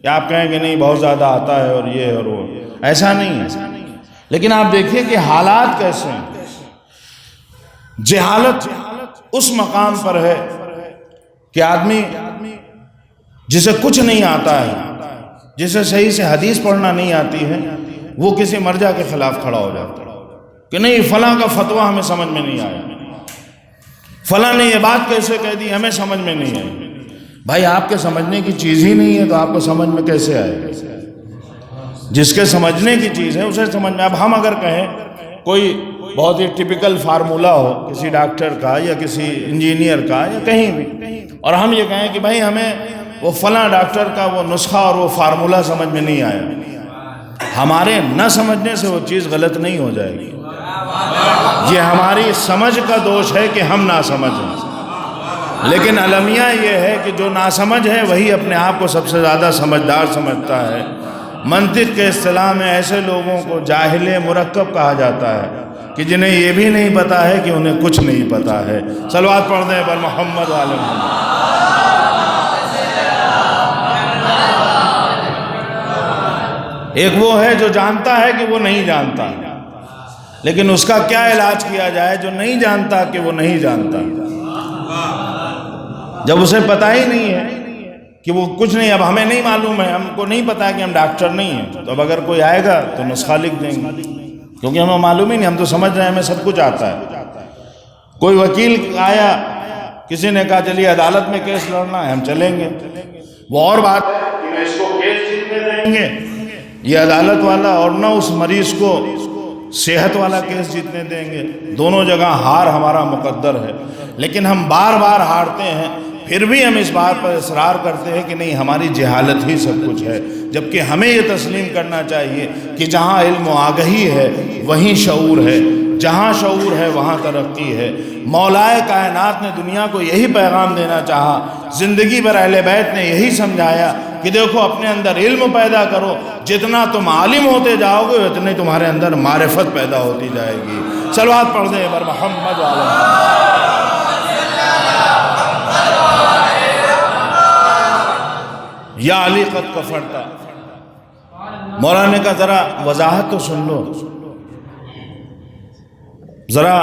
S1: کہ آپ کہیں کہ نہیں بہت زیادہ آتا ہے اور یہ اور وہ، ایسا نہیں ہے۔ لیکن آپ دیکھیے کہ حالات کیسے ہیں۔ جہالت اس مقام پر ہے کہ آدمی جسے کچھ نہیں آتا ہے، جسے صحیح سے حدیث پڑھنا نہیں آتی ہے، وہ کسی مرجع کے خلاف کھڑا ہو جاتا ہے کہ نہیں فلاں کا فتویٰ ہمیں سمجھ میں نہیں آیا، فلاں نے یہ بات کیسے کہہ دی ہمیں سمجھ میں نہیں آئی۔ بھائی آپ کے سمجھنے کی چیز ہی نہیں ہے تو آپ کو سمجھ میں کیسے آئے گا؟ جس کے سمجھنے کی چیز ہے اسے سمجھ میں۔ اب ہم اگر کہیں کوئی بہت ہی ٹپیکل فارمولہ ہو کسی ڈاکٹر کا یا کسی انجینئر کا یا کہیں بھی، اور ہم یہ کہیں کہ بھائی ہمیں وہ فلاں ڈاکٹر کا وہ نسخہ اور وہ فارمولہ سمجھ میں نہیں آیا، ہمارے نہ سمجھنے سے وہ چیز غلط نہیں ہو جائے گی، یہ ہماری سمجھ کا دوش ہے کہ ہم نہ سمجھیں۔ لیکن المیہ یہ ہے کہ جو ناسمجھ ہے وہی اپنے آپ کو سب سے زیادہ سمجھدار سمجھتا ہے۔ منطق کے اصطلاح میں ایسے لوگوں کو جاہل مرکب کہا جاتا ہے کہ جنہیں یہ بھی نہیں پتا ہے کہ انہیں کچھ نہیں پتا ہے۔ صلوات پڑھ دیں بر محمد وعلی محمد۔ ایک وہ ہے جو جانتا ہے کہ وہ نہیں جانتا، لیکن اس کا کیا علاج کیا جائے جو نہیں جانتا کہ وہ نہیں جانتا۔ جب اسے پتہ ہی نہیں ہے کہ وہ کچھ نہیں، اب ہمیں نہیں معلوم ہے، ہم کو نہیں پتا ہے کہ ہم ڈاکٹر نہیں ہیں، تو اب اگر کوئی آئے گا تو نسخہ لکھ دیں گے، کیونکہ ہمیں معلوم ہی نہیں، ہم تو سمجھ رہے ہیں ہمیں سب کچھ آتا ہے۔ کوئی وکیل آیا، کسی نے کہا چلیے عدالت میں کیس لڑنا ہے، ہم چلیں گے، وہ اور بات ہے کہ اس کو کیس جیتنے دیں گے یہ عدالت والا، اور نہ اس مریض کو صحت والا کیس جیتنے دیں گے، دونوں جگہ ہار ہمارا مقدر ہے۔ لیکن ہم بار بار ہارتے ہیں، پھر بھی ہم اس بات پر اصرار کرتے ہیں کہ نہیں ہماری جہالت ہی سب کچھ ہے، جبکہ ہمیں یہ تسلیم کرنا چاہیے کہ جہاں علم و آگہی ہے وہیں شعور ہے، جہاں شعور ہے وہاں ترقی ہے۔ مولائے کائنات نے دنیا کو یہی پیغام دینا چاہا، زندگی بھر اہل بیت نے یہی سمجھایا کہ دیکھو اپنے اندر علم پیدا کرو، جتنا تم عالم ہوتے جاؤ گے اتنے تمہارے اندر معرفت پیدا ہوتی جائے گی۔ صلوات پڑھ دیں بر محمد وعلی محمد۔ یا علی قد کفرتا، مولانا کا ذرا وضاحت تو سن لو، ذرا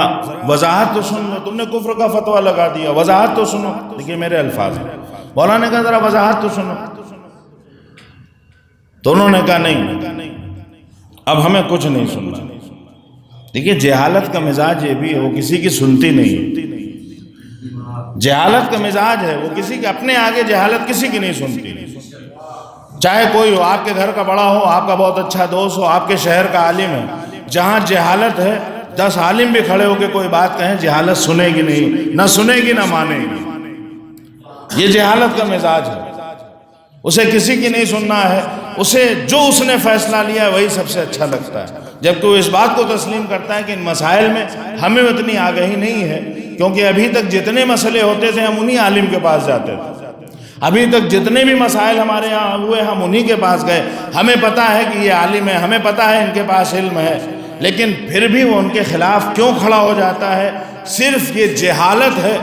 S1: وضاحت تو سن لو، تم نے کفر کا فتویٰ لگا دیا، وضاحت تو سنو۔ دیکھیے میرے الفاظ ہیں، مولانا کا ذرا وضاحت تو سنو، تو انہوں نے کہا نہیں اب ہمیں کچھ نہیں سننا۔ دیکھیے جہالت کا مزاج یہ بھی ہے، وہ کسی کی سنتی نہیں، جہالت کا مزاج ہے وہ کسی کے اپنے آگے جہالت کسی کی نہیں سنتی، چاہے کوئی ہو، آپ کے گھر کا بڑا ہو، آپ کا بہت اچھا دوست ہو، آپ کے شہر کا عالم ہے، جہاں جہالت ہے 10 عالم بھی کھڑے ہو کے کوئی بات کہیں جہالت سنے گی نہیں، نہ سنے گی نہ مانے گی۔ یہ جہالت کا مزاج ہے، اسے کسی کی نہیں سننا ہے، اسے جو اس نے فیصلہ لیا ہے وہی سب سے اچھا لگتا ہے، جبکہ وہ اس بات کو تسلیم کرتا ہے کہ ان مسائل میں ہمیں اتنی آگہی نہیں ہے، کیونکہ ابھی تک جتنے مسئلے ہوتے تھے ہم انہی عالم کے پاس جاتے تھے، ابھی تک جتنے بھی مسائل ہمارے یہاں ہوئے ہم انہی کے پاس گئے، ہمیں پتہ ہے کہ یہ عالم ہے، ہمیں پتہ ہے ان کے پاس علم ہے، لیکن پھر بھی وہ ان کے خلاف کیوں کھڑا ہو جاتا ہے؟ صرف یہ جہالت ہے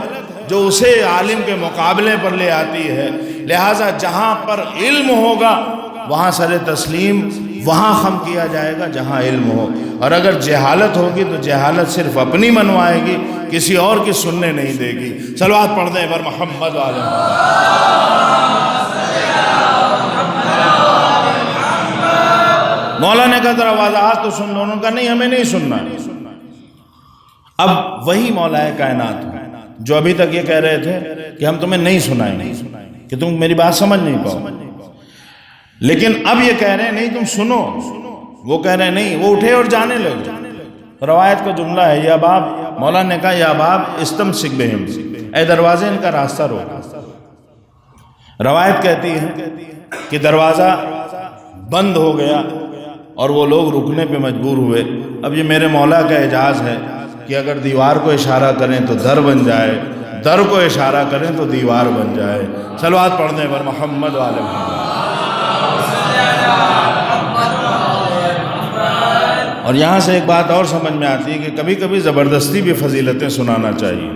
S1: جو اسے عالم کے مقابلے پر لے آتی ہے۔ لہٰذا جہاں پر علم ہوگا وہاں سر تسلیم وہاں خم کیا جائے گا جہاں علم ہو، اور اگر جہالت ہوگی تو جہالت صرف اپنی منوائے گی، کسی اور کی سننے نہیں دے گی۔ صلوات پڑھ دیں بر محمد علیہ مولا نے کہا ذرا وضاحت تو سن لو، انہوں نے کہا نہیں ہمیں نہیں سننا۔ اب وہی مولا کائنات جو ابھی تک یہ کہہ رہے تھے کہ ہم تمہیں نہیں سنائیں گے کہ تم میری بات سمجھ نہیں پاؤ، لیکن اب یہ کہہ رہے ہیں نہیں تم سنو، وہ کہہ رہے ہیں نہیں، وہ اٹھے اور جانے لگے۔ روایت کا جملہ ہے یا باب، مولا نے کہا یا باب استمسک بہم، اے دروازے ان کا راستہ روک۔ روایت کہتی ہے کہ دروازہ بند ہو گیا اور وہ لوگ رکنے پہ مجبور ہوئے۔ اب یہ میرے مولا کا اعجاز ہے کہ اگر دیوار کو اشارہ کریں تو در بن جائے، در کو اشارہ کریں تو دیوار بن جائے۔ صلوات پڑھنے پر محمد والے محمد۔ اور یہاں سے ایک بات اور سمجھ میں آتی ہے کہ کبھی کبھی زبردستی بھی فضیلتیں سنانا چاہیے،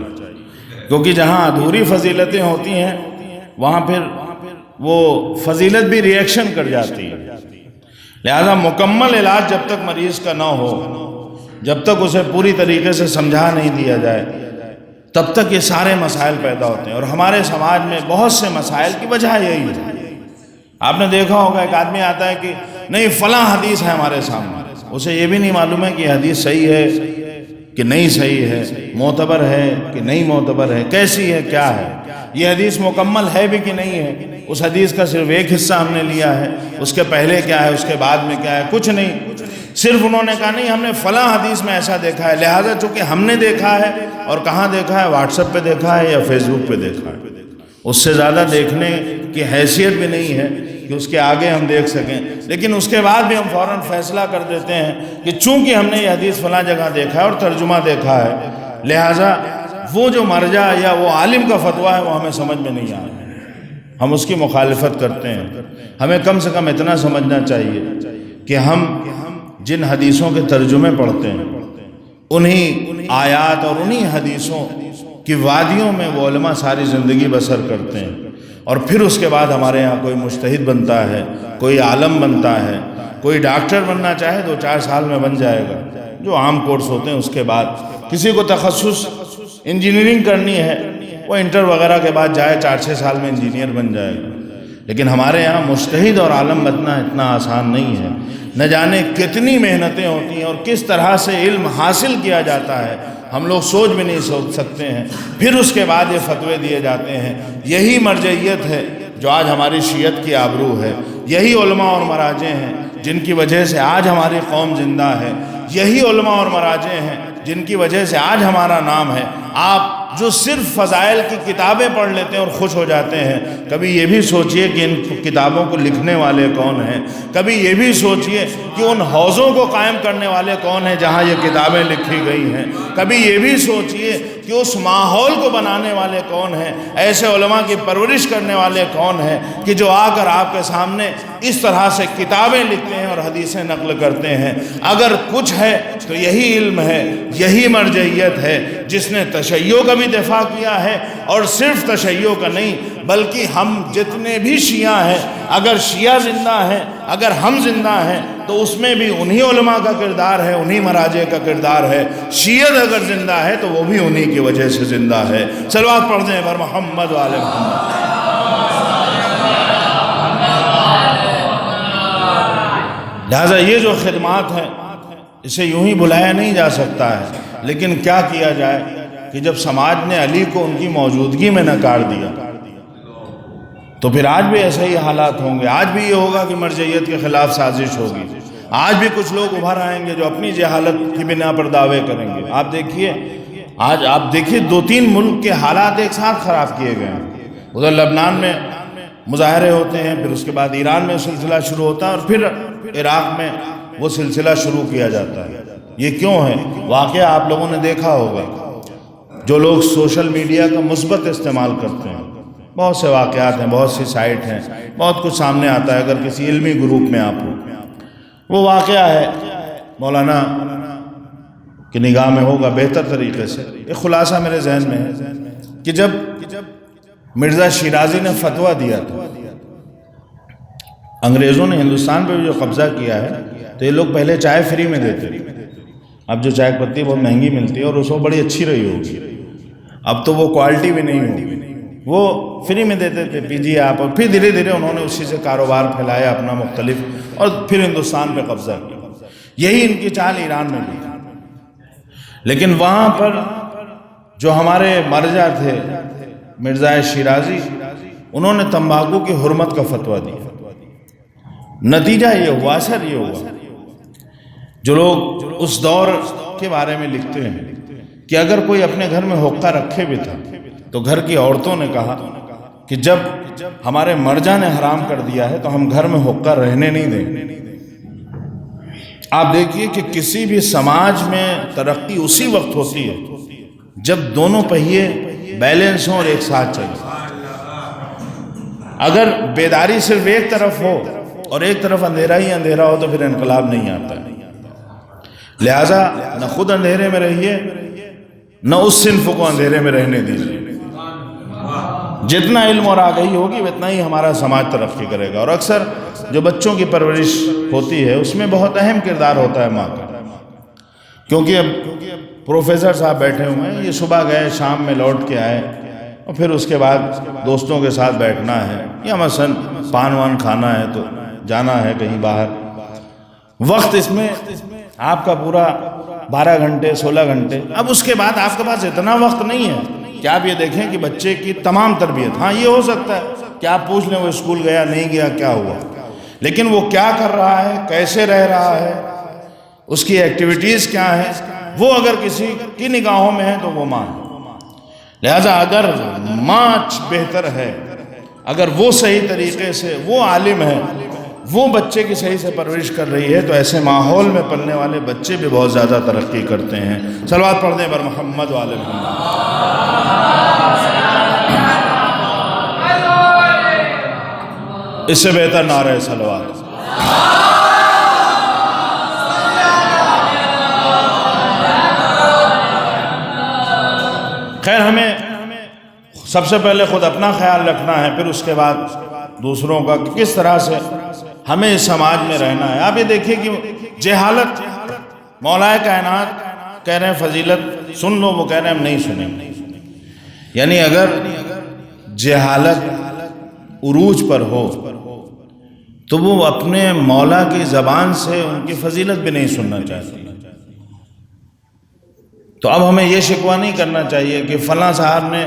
S1: کیونکہ جہاں ادھوری فضیلتیں ہوتی ہیں وہاں پھر وہ فضیلت بھی ریئیکشن کر جاتی ہے۔ لہذا مکمل علاج جب تک مریض کا نہ ہو، جب تک اسے پوری طریقے سے سمجھا نہیں دیا جائے، تب تک یہ سارے مسائل پیدا ہوتے ہیں۔ اور ہمارے سماج میں بہت سے مسائل کی وجہ یہی ہے۔ آپ نے دیکھا ہوگا ایک آدمی آتا ہے کہ نہیں فلاں حدیث ہے ہمارے سامنے، اسے یہ بھی نہیں معلوم ہے کہ یہ حدیث صحیح ہے کہ نہیں صحیح ہے، معتبر ہے کہ نہیں معتبر ہے، کیسی ہے، کیا ہے، یہ حدیث مکمل ہے بھی کہ نہیں ہے۔ اس حدیث کا صرف ایک حصہ ہم نے لیا ہے، اس کے پہلے کیا ہے، اس کے بعد میں کیا ہے، کچھ نہیں۔ صرف انہوں نے کہا نہیں ہم نے فلاں حدیث میں ایسا دیکھا ہے، لہٰذا چونکہ ہم نے دیکھا ہے، اور کہاں دیکھا ہے، واٹس ایپ پہ دیکھا ہے یا فیس بک پہ دیکھا ہے، اس سے زیادہ دیکھنے کی حیثیت بھی نہیں ہے کہ اس کے آگے ہم دیکھ سکیں۔ لیکن اس کے بعد بھی ہم فوراً فیصلہ کر دیتے ہیں کہ چونکہ ہم نے یہ حدیث فلاں جگہ دیکھا ہے اور ترجمہ دیکھا ہے، لہٰذا وہ جو مرجع یا وہ عالم کا فتویٰ ہے وہ ہمیں سمجھ میں نہیں آ رہا، ہم اس کی مخالفت کرتے ہیں۔ ہمیں کم سے کم اتنا سمجھنا چاہیے کہ ہم جن حدیثوں کے ترجمے پڑھتے ہیں، انہی آیات اور انہی حدیثوں کی وادیوں میں وہ علماء ساری زندگی بسر کرتے ہیں، اور پھر اس کے بعد ہمارے یہاں کوئی مجتہد بنتا ہے، کوئی عالم بنتا ہے، کوئی ڈاکٹر بننا چاہے 2-4 سال میں بن جائے گا، جو عام کورس ہوتے ہیں۔ اس کے بعد کسی کو تخصص انجینئرنگ کرنی ہے، وہ انٹر وغیرہ کے بعد جائے 4-6 سال میں انجینئر بن جائے گا۔ لیکن ہمارے یہاں مجتہد اور عالم بننا اتنا آسان نہیں ہے، نہ جانے کتنی محنتیں ہوتی ہیں اور کس طرح سے علم حاصل کیا جاتا ہے، ہم لوگ سوچ بھی نہیں سوچ سکتے ہیں۔ پھر اس کے بعد یہ فتوے دیے جاتے ہیں۔ یہی مرجعیت ہے جو آج ہماری شیعت کی آبرو ہے، یہی علماء اور مراجع ہیں جن کی وجہ سے آج ہماری قوم زندہ ہے، یہی علماء اور مراجع ہیں جن کی وجہ سے آج ہمارا نام ہے۔ آپ جو صرف فضائل کی کتابیں پڑھ لیتے ہیں اور خوش ہو جاتے ہیں، کبھی یہ بھی سوچئے کہ ان کتابوں کو لکھنے والے کون ہیں، کبھی یہ بھی سوچئے کہ ان حوضوں کو قائم کرنے والے کون ہیں جہاں یہ کتابیں لکھی گئی ہیں، کبھی یہ بھی سوچئے کہ اس ماحول کو بنانے والے کون ہیں، ایسے علماء کی پرورش کرنے والے کون ہیں کہ جو آ کر آپ کے سامنے اس طرح سے کتابیں لکھتے ہیں اور حدیثیں نقل کرتے ہیں۔ اگر کچھ ہے تو یہی علم ہے، یہی مرجعیت ہے جس نے تشیع کا بھی دفاع کیا ہے، اور صرف تشیع کا نہیں بلکہ ہم جتنے بھی شیعہ ہیں، اگر شیعہ زندہ ہیں، اگر ہم زندہ ہیں تو اس میں بھی انہی علماء کا کردار ہے، انہی مراجع کا کردار ہے۔ شیعت اگر زندہ ہے تو وہ بھی انہی کی وجہ سے زندہ ہے۔ صلوات پڑھ دیں بر محمد وآل محمد۔ لہٰذا یہ جو خدمات ہیں اسے یوں ہی بلایا نہیں جا سکتا ہے، لیکن کیا کیا جائے کہ جب سماج نے علی کو ان کی موجودگی میں نکار دیا تو پھر آج بھی ایسے ہی حالات ہوں گے، آج بھی یہ ہوگا کہ مرجعیت کے خلاف سازش ہوگی، آج بھی کچھ لوگ ابھر آئیں گے جو اپنی جہالت کی بنا پر دعوے کریں گے۔ آپ دیکھیے آج، آپ دیکھیے 2-3 ملک کے حالات ایک ساتھ خراب کیے گئے ہیں۔ ادھر لبنان میں مظاہرے ہوتے ہیں، پھر اس کے بعد ایران میں سلسلہ شروع ہوتا ہے، اور پھر عراق میں وہ سلسلہ شروع کیا جاتا ہے۔ یہ کیوں ہے؟ واقعہ آپ لوگوں نے دیکھا ہوگا، جو لوگ سوشل میڈیا کا مثبت استعمال کرتے ہیں، بہت سے واقعات ہیں، بہت سی سائٹ ہیں، بہت کچھ سامنے آتا ہے۔ اگر کسی علمی گروپ میں آپ ہو، وہ واقعہ ہے مولانا کی نگاہ میں ہوگا بہتر طریقے سے، ایک خلاصہ میرے ذہن میں ہے کہ جب مرزا شیرازی نے فتویٰ دیا تھا انگریزوں نے ہندوستان پہ بھی جو قبضہ کیا ہے تو یہ لوگ پہلے چائے فری میں دیتے تھے. اب جو چائے پتی بہت مہنگی ملتی ہے اور اس وقت بڑی اچھی رہی ہوگی, اب تو وہ کوالٹی بھی نہیں ہوگی. وہ فری میں دیتے تھے, پیجیے آپ. اور پھر دھیرے دھیرے انہوں نے اسی سے کاروبار پھیلایا اپنا مختلف, اور پھر ہندوستان پہ قبضہ کیا. یہی ان کی چال ایران میں بھی. لیکن وہاں پر جو ہمارے مرجع تھے مرزا شیرازی, انہوں نے تمباکو کی حرمت کا فتویٰ دیا. نتیجہ یہ ہوا, اثر یہ ہوا, جو لوگ اس دور کے بارے میں لکھتے ہیں کہ اگر کوئی اپنے گھر میں حقہ رکھے بھی تھا تو گھر کی عورتوں نے کہا کہ جب ہمارے مرجع نے حرام کر دیا ہے تو ہم گھر میں حقہ رہنے نہیں دیں. آپ دیکھیے کہ کسی بھی سماج میں ترقی اسی وقت ہوتی ہے جب دونوں پہیے بیلنس ہوں اور ایک ساتھ چلیں. اگر بیداری صرف ایک طرف ہو اور ایک طرف اندھیرا ہی اندھیرا ہو تو پھر انقلاب نہیں آتا. لہٰذا نہ خود اندھیرے میں رہیے نہ اس صنف کو اندھیرے میں رہنے دیجیے. جتنا علم اور آگاہی ہوگی اتنا ہی ہمارا سماج ترقی کرے گا. اور اکثر جو بچوں کی پرورش ہوتی ہے اس میں بہت اہم کردار ہوتا ہے ماں کا. کیونکہ اب پروفیسر صاحب بیٹھے ہوئے ہیں, یہ صبح گئے شام میں لوٹ کے آئے اور پھر اس کے بعد دوستوں کے ساتھ بیٹھنا ہے یا مثلا پان وان کھانا ہے تو جانا ہے کہیں باہر. وقت اس میں آپ کا پورا 12 گھنٹے 16 گھنٹے. اب اس کے بعد آپ کے پاس اتنا وقت نہیں ہے کہ آپ یہ دیکھیں کہ بچے کی تمام تربیت. ہاں یہ ہو سکتا ہے کہ آپ پوچھ لیں وہ اسکول گیا نہیں گیا کیا ہوا, لیکن وہ کیا کر رہا ہے, کیسے رہ رہا ہے, اس کی ایکٹیویٹیز کیا ہیں, وہ اگر کسی کی نگاہوں میں ہے تو وہ ماں ہے. لہٰذا اگر ماں بہتر ہے, اگر وہ صحیح طریقے سے, وہ عالم ہے, وہ بچے کی صحیح سے پرورش کر رہی ہے تو ایسے ماحول میں پلنے والے بچے بھی بہت زیادہ ترقی کرتے ہیں. صلوات پڑھ دیں بر محمد وعلی محمد. اس سے بہتر نعرہ صلوات. خیر, ہمیں سب سے پہلے خود اپنا خیال رکھنا ہے, پھر اس کے بعد دوسروں کا کہ کس طرح سے ہمیں اس سماج میں رہنا ہے. آپ یہ دیکھیے کہ جہالت, مولا کائنات کہہ رہے ہیں فضیلت سن لو, وہ کہہ رہے ہیں ہم نہیں سنیں. یعنی اگر جہالت عروج پر ہو تو وہ اپنے مولا کی زبان سے ان کی فضیلت بھی نہیں سننا چاہتی. تو اب ہمیں یہ شکوہ نہیں کرنا چاہیے کہ فلاں صاحب نے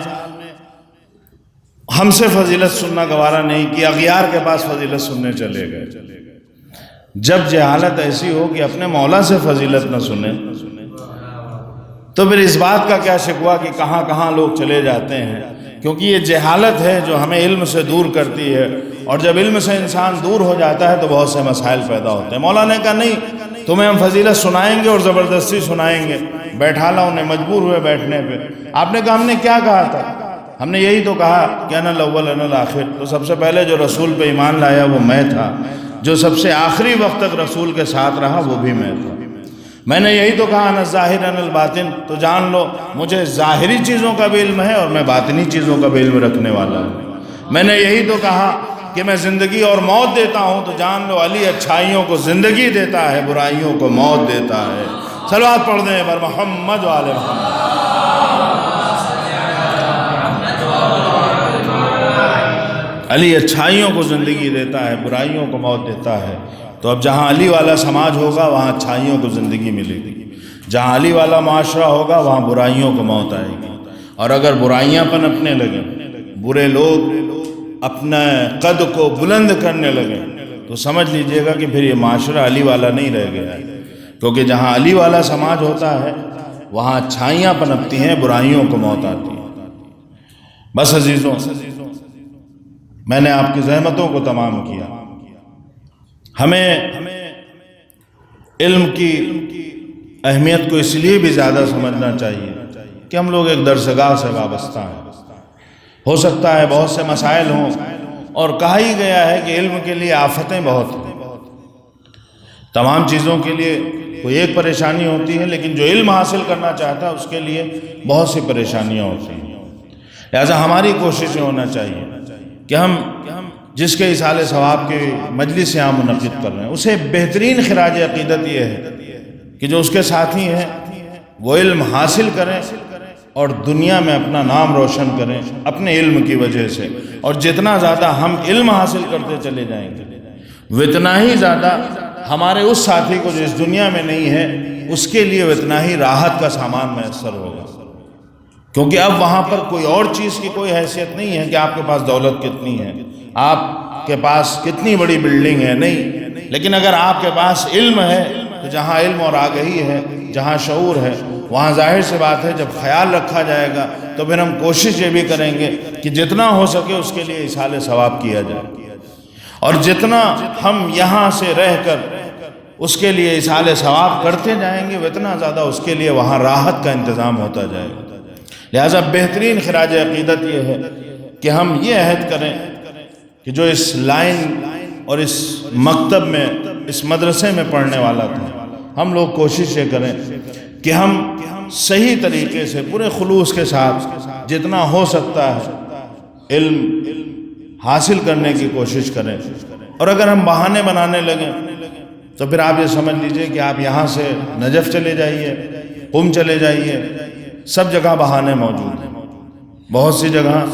S1: ہم سے فضیلت سننا گوارا نہیں کیا, اغیار کے پاس فضیلت سننے چلے گئے. جب جہالت ایسی ہو کہ اپنے مولا سے فضیلت نہ سنیں تو پھر اس بات کا کیا شکوہ کہ کہاں کہاں لوگ چلے جاتے ہیں. کیونکہ یہ جہالت ہے جو ہمیں علم سے دور کرتی ہے, اور جب علم سے انسان دور ہو جاتا ہے تو بہت سے مسائل پیدا ہوتے ہیں. مولا نے کہا نہیں تمہیں ہم فضیلت سنائیں گے اور زبردستی سنائیں گے. بیٹھا لا, انہیں مجبور ہوئے بیٹھنے پہ. آپ نے کہا ہم نے کیا کہا تھا؟ ہم نے یہی تو کہا کہ انا الاول انا الآخر. تو سب سے پہلے جو رسول پہ ایمان لایا وہ میں تھا, جو سب سے آخری وقت تک رسول کے ساتھ رہا وہ بھی میں تھا. میں نے یہی تو کہا انا الظاہر انا الباطن. تو جان لو مجھے ظاہری چیزوں کا بھی علم ہے اور میں باطنی چیزوں کا بھی علم رکھنے والا ہوں. میں نے یہی تو کہا کہ میں زندگی اور موت دیتا ہوں. تو جان لو علی اچھائیوں کو زندگی دیتا ہے, برائیوں کو موت دیتا ہے. صلوات پڑھ دیں بر محمد وعلی محمد. علی اچھائیوں کو زندگی دیتا ہے, برائیوں کو موت دیتا ہے. تو اب جہاں علی والا سماج ہوگا وہاں اچھائیوں کو زندگی ملے گی, جہاں علی والا معاشرہ ہوگا وہاں برائیوں کو موت آئے گی. اور اگر برائیاں پنپنے لگیں, برے لوگ اپنا قد کو بلند کرنے لگیں تو سمجھ لیجئے گا کہ پھر یہ معاشرہ علی والا نہیں رہ گیا ہے. کیونکہ جہاں علی والا سماج ہوتا ہے وہاں اچھائیاں پنپتی ہیں, برائیوں کو موت آتی ہے. بس عزیزوں, میں نے آپ کی زحمتوں کو تمام کیا. ہمیں علم کی اہمیت کو اس لیے بھی زیادہ سمجھنا چاہیے کہ ہم لوگ ایک درسگاہ سے وابستہ ہیں. ہو سکتا ہے بہت سے مسائل ہوں, اور کہا ہی گیا ہے کہ علم کے لیے آفتیں بہت ہیں. تمام چیزوں کے لیے کوئی ایک پریشانی ہوتی ہے, لیکن جو علم حاصل کرنا چاہتا ہے اس کے لیے بہت سی پریشانیاں ہوتی ہیں. لہذا ہماری کوشش ہونا چاہیے کہ ہم جس کے ایصال ثواب کی مجلس یہاں منعقد کر رہے ہیں، اسے بہترین خراج عقیدت یہ ہے کہ جو اس کے ساتھی ہیں وہ علم حاصل کریں اور دنیا میں اپنا نام روشن کریں اپنے علم کی وجہ سے، اور جتنا زیادہ ہم علم حاصل کرتے چلے جائیں گے اتنا ہی زیادہ ہمارے اس ساتھی کو جو اس دنیا میں نہیں ہے اس کے لیے اتنا ہی راحت کا سامان میسر ہوگا، کیونکہ اب وہاں پر کوئی اور چیز کی کوئی حیثیت نہیں ہے کہ آپ کے پاس دولت کتنی ہے، آپ کے پاس کتنی بڑی بلڈنگ ہے، نہیں، لیکن اگر آپ کے پاس علم ہے تو جہاں علم اور آگہی ہے، جہاں شعور ہے، وہاں ظاہر سی بات ہے جب خیال رکھا جائے گا تو پھر ہم کوشش یہ بھی کریں گے کہ جتنا ہو سکے اس کے لیے ایصال ثواب کیا جائے، اور جتنا ہم یہاں سے رہ کر اس کے لیے ایصال ثواب کرتے جائیں گے اتنا زیادہ اس کے لیے وہاں راحت کا انتظام ہوتا جائے گا۔ لہٰذا بہترین خراج عقیدت یہ ہے کہ ہم یہ عہد کریں کہ جو اس لائن اور اس مکتب میں اس مدرسے میں پڑھنے والا تھا، ہم لوگ کوشش یہ کریں کہ ہم صحیح طریقے سے پورے خلوص کے ساتھ جتنا ہو سکتا ہے علم حاصل کرنے کی کوشش کریں، اور اگر ہم بہانے بنانے لگیں تو پھر آپ یہ سمجھ لیجئے کہ آپ یہاں سے نجف چلے جائیے، قم چلے جائیے، سب جگہ بہانے موجود ہیں، بہت سی جگہ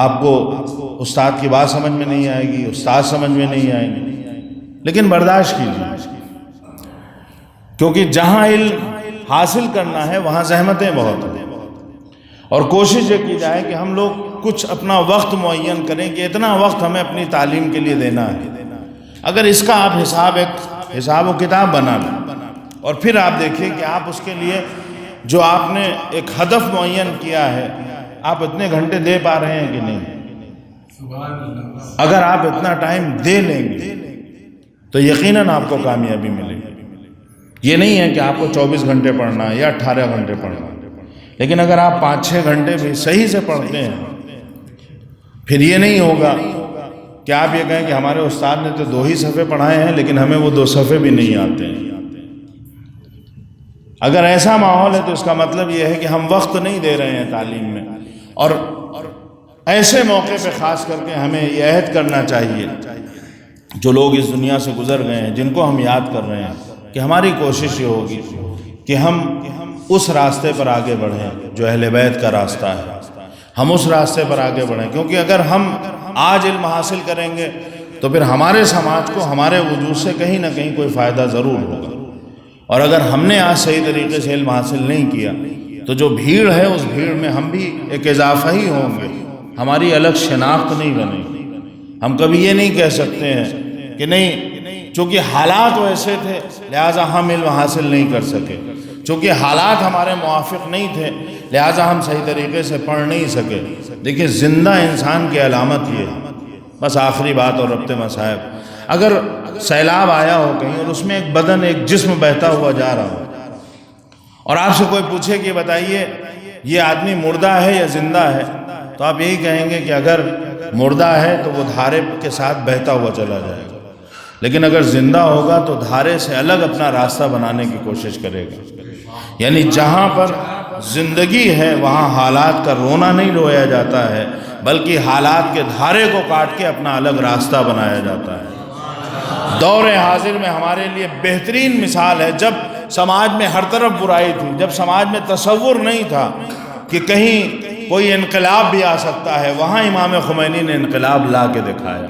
S1: آپ کو استاد کی بات سمجھ میں نہیں آئے گی، استاد سمجھ میں نہیں آئیں گے، لیکن برداشت کیجیے، کیونکہ جہاں علم حاصل کرنا ہے وہاں زحمتیں بہت ہیں، اور کوشش یہ کی جائے کہ ہم لوگ کچھ اپنا وقت معین کریں کہ اتنا وقت ہمیں اپنی تعلیم کے لیے دینا ہے۔ اگر اس کا آپ حساب و کتاب بنا لیں اور پھر آپ دیکھیں کہ آپ اس کے لیے جو آپ نے ایک ہدف معین کیا ہے آپ اتنے گھنٹے دے پا رہے ہیں کہ نہیں، اگر آپ اتنا ٹائم دے لیں گے تو یقیناً آپ کو کامیابی ملے گی۔ یہ نہیں ہے کہ آپ کو 24 گھنٹے پڑھنا ہے یا 18 گھنٹے پڑھنا ہے، لیکن اگر آپ 5-6 گھنٹے بھی صحیح سے پڑھتے ہیں پھر یہ نہیں ہوگا کہ آپ یہ کہیں کہ ہمارے استاد نے تو 2 ہی صفحے پڑھائے ہیں لیکن ہمیں وہ 2 صفحے بھی نہیں آتے ہیں۔ اگر ایسا ماحول ہے تو اس کا مطلب یہ ہے کہ ہم وقت نہیں دے رہے ہیں تعلیم میں، اور ایسے موقع پہ خاص کر کے ہمیں یہ عہد کرنا چاہیے جو لوگ اس دنیا سے گزر گئے ہیں جن کو ہم یاد کر رہے ہیں، کہ ہماری کوشش یہ ہوگی کہ ہم اس راستے پر آگے بڑھیں جو اہل بیت کا راستہ ہے، ہم اس راستے پر آگے بڑھیں، کیونکہ اگر ہم آج علم حاصل کریں گے تو پھر ہمارے سماج کو ہمارے وجود سے کہیں نہ کہیں کوئی فائدہ ضرور ہوگا، اور اگر ہم نے آج صحیح طریقے سے علم حاصل نہیں کیا تو جو بھیڑ ہے اس بھیڑ میں ہم بھی ایک اضافہ ہی ہوں گے، ہماری الگ شناخت نہیں بنے گی۔ ہم کبھی یہ نہیں کہہ سکتے ہیں کہ نہیں، چونکہ حالات ویسے تھے لہٰذا ہم علم حاصل نہیں کر سکے، چونکہ حالات ہمارے موافق نہیں تھے لہٰذا ہم صحیح طریقے سے پڑھ نہیں سکے۔ دیکھیں زندہ انسان کی علامت یہ ہے، بس آخری بات اور ربط مصائب، اگر سیلاب آیا ہو کہیں اور اس میں ایک بدن ایک جسم بہتا ہوا جا رہا ہو اور آپ سے کوئی پوچھے کہ بتائیے یہ آدمی مردہ ہے یا زندہ ہے، تو آپ یہی کہیں گے کہ اگر مردہ ہے تو وہ دھارے کے ساتھ بہتا ہوا چلا جائے گا، لیکن اگر زندہ ہوگا تو دھارے سے الگ اپنا راستہ بنانے کی کوشش کرے گا۔ یعنی جہاں پر زندگی ہے وہاں حالات کا رونا نہیں رویا جاتا ہے بلکہ حالات کے دھارے کو کاٹ کے اپنا الگ راستہ بنایا جاتا ہے۔ دور حاضر میں ہمارے لیے بہترین مثال ہے جب سماج میں ہر طرف برائی تھی، جب سماج میں تصور نہیں تھا کہ کہیں کوئی انقلاب بھی آ سکتا ہے، وہاں امام خمینی نے انقلاب لا کے دکھایا۔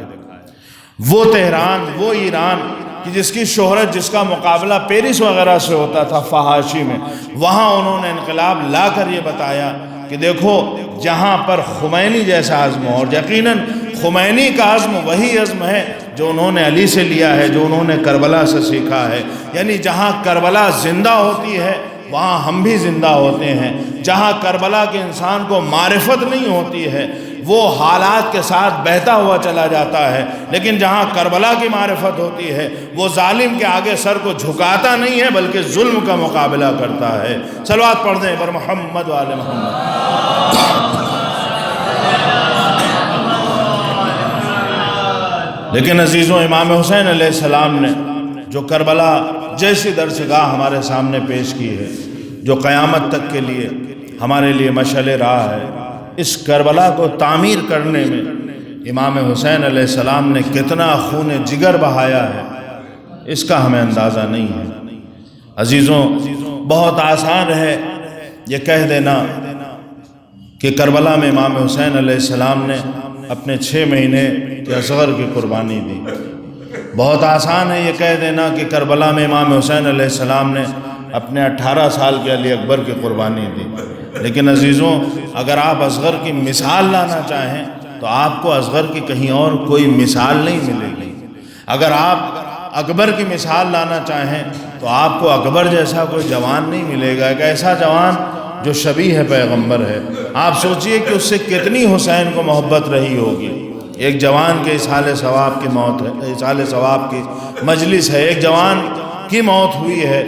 S1: وہ تہران، وہ ایران کہ جس کی شہرت، جس کا مقابلہ پیرس وغیرہ سے ہوتا تھا فحاشی میں، وہاں انہوں نے انقلاب لا کر یہ بتایا کہ دیکھو جہاں پر خمینی جیسا عزم ہو، اور یقیناً خمینی کا عزم وہی عزم ہے جو انہوں نے علی سے لیا ہے، جو انہوں نے کربلا سے سیکھا ہے، یعنی جہاں کربلا زندہ ہوتی ہے وہاں ہم بھی زندہ ہوتے ہیں۔ جہاں کربلا کے انسان کو معرفت نہیں ہوتی ہے وہ حالات کے ساتھ بہتا ہوا چلا جاتا ہے، لیکن جہاں کربلا کی معرفت ہوتی ہے وہ ظالم کے آگے سر کو جھکاتا نہیں ہے بلکہ ظلم کا مقابلہ کرتا ہے۔ صلوات پڑھ دیں بر محمد و آل محمد۔ لیکن عزیزوں، امام حسین علیہ السلام نے جو کربلا جیسی درسگاہ ہمارے سامنے پیش کی ہے، جو قیامت تک کے لیے ہمارے لیے مشعل راہ ہے، اس کربلا کو تعمیر کرنے میں امام حسین علیہ السلام نے کتنا خون جگر بہایا ہے اس کا ہمیں اندازہ نہیں ہے۔ عزیزوں، بہت آسان ہے یہ کہہ دینا کہ کربلا میں امام حسین علیہ السلام نے اپنے 6 مہینے کے اصغر کی قربانی دی۔ بہت آسان ہے یہ کہہ دینا کہ کربلا میں امام حسین علیہ السلام نے اپنے 18 سال کے علی اکبر کی قربانی دی۔ لیکن عزیزوں، اگر آپ اصغر کی مثال لانا چاہیں تو آپ کو اصغر کی کہیں اور کوئی مثال نہیں ملے گی۔ اگر آپ اکبر کی مثال لانا چاہیں تو آپ کو اکبر جیسا کوئی جوان نہیں ملے گا، ایک ایسا جوان جو شبیہ ہے پیغمبر ہے۔ آپ سوچئے کہ اس سے کتنی حسین کو محبت رہی ہوگی۔ ایک جوان کے اصحال ثواب کی موت ہے، اصحال ثواب کی مجلس ہے، ایک جوان کی موت ہوئی ہے،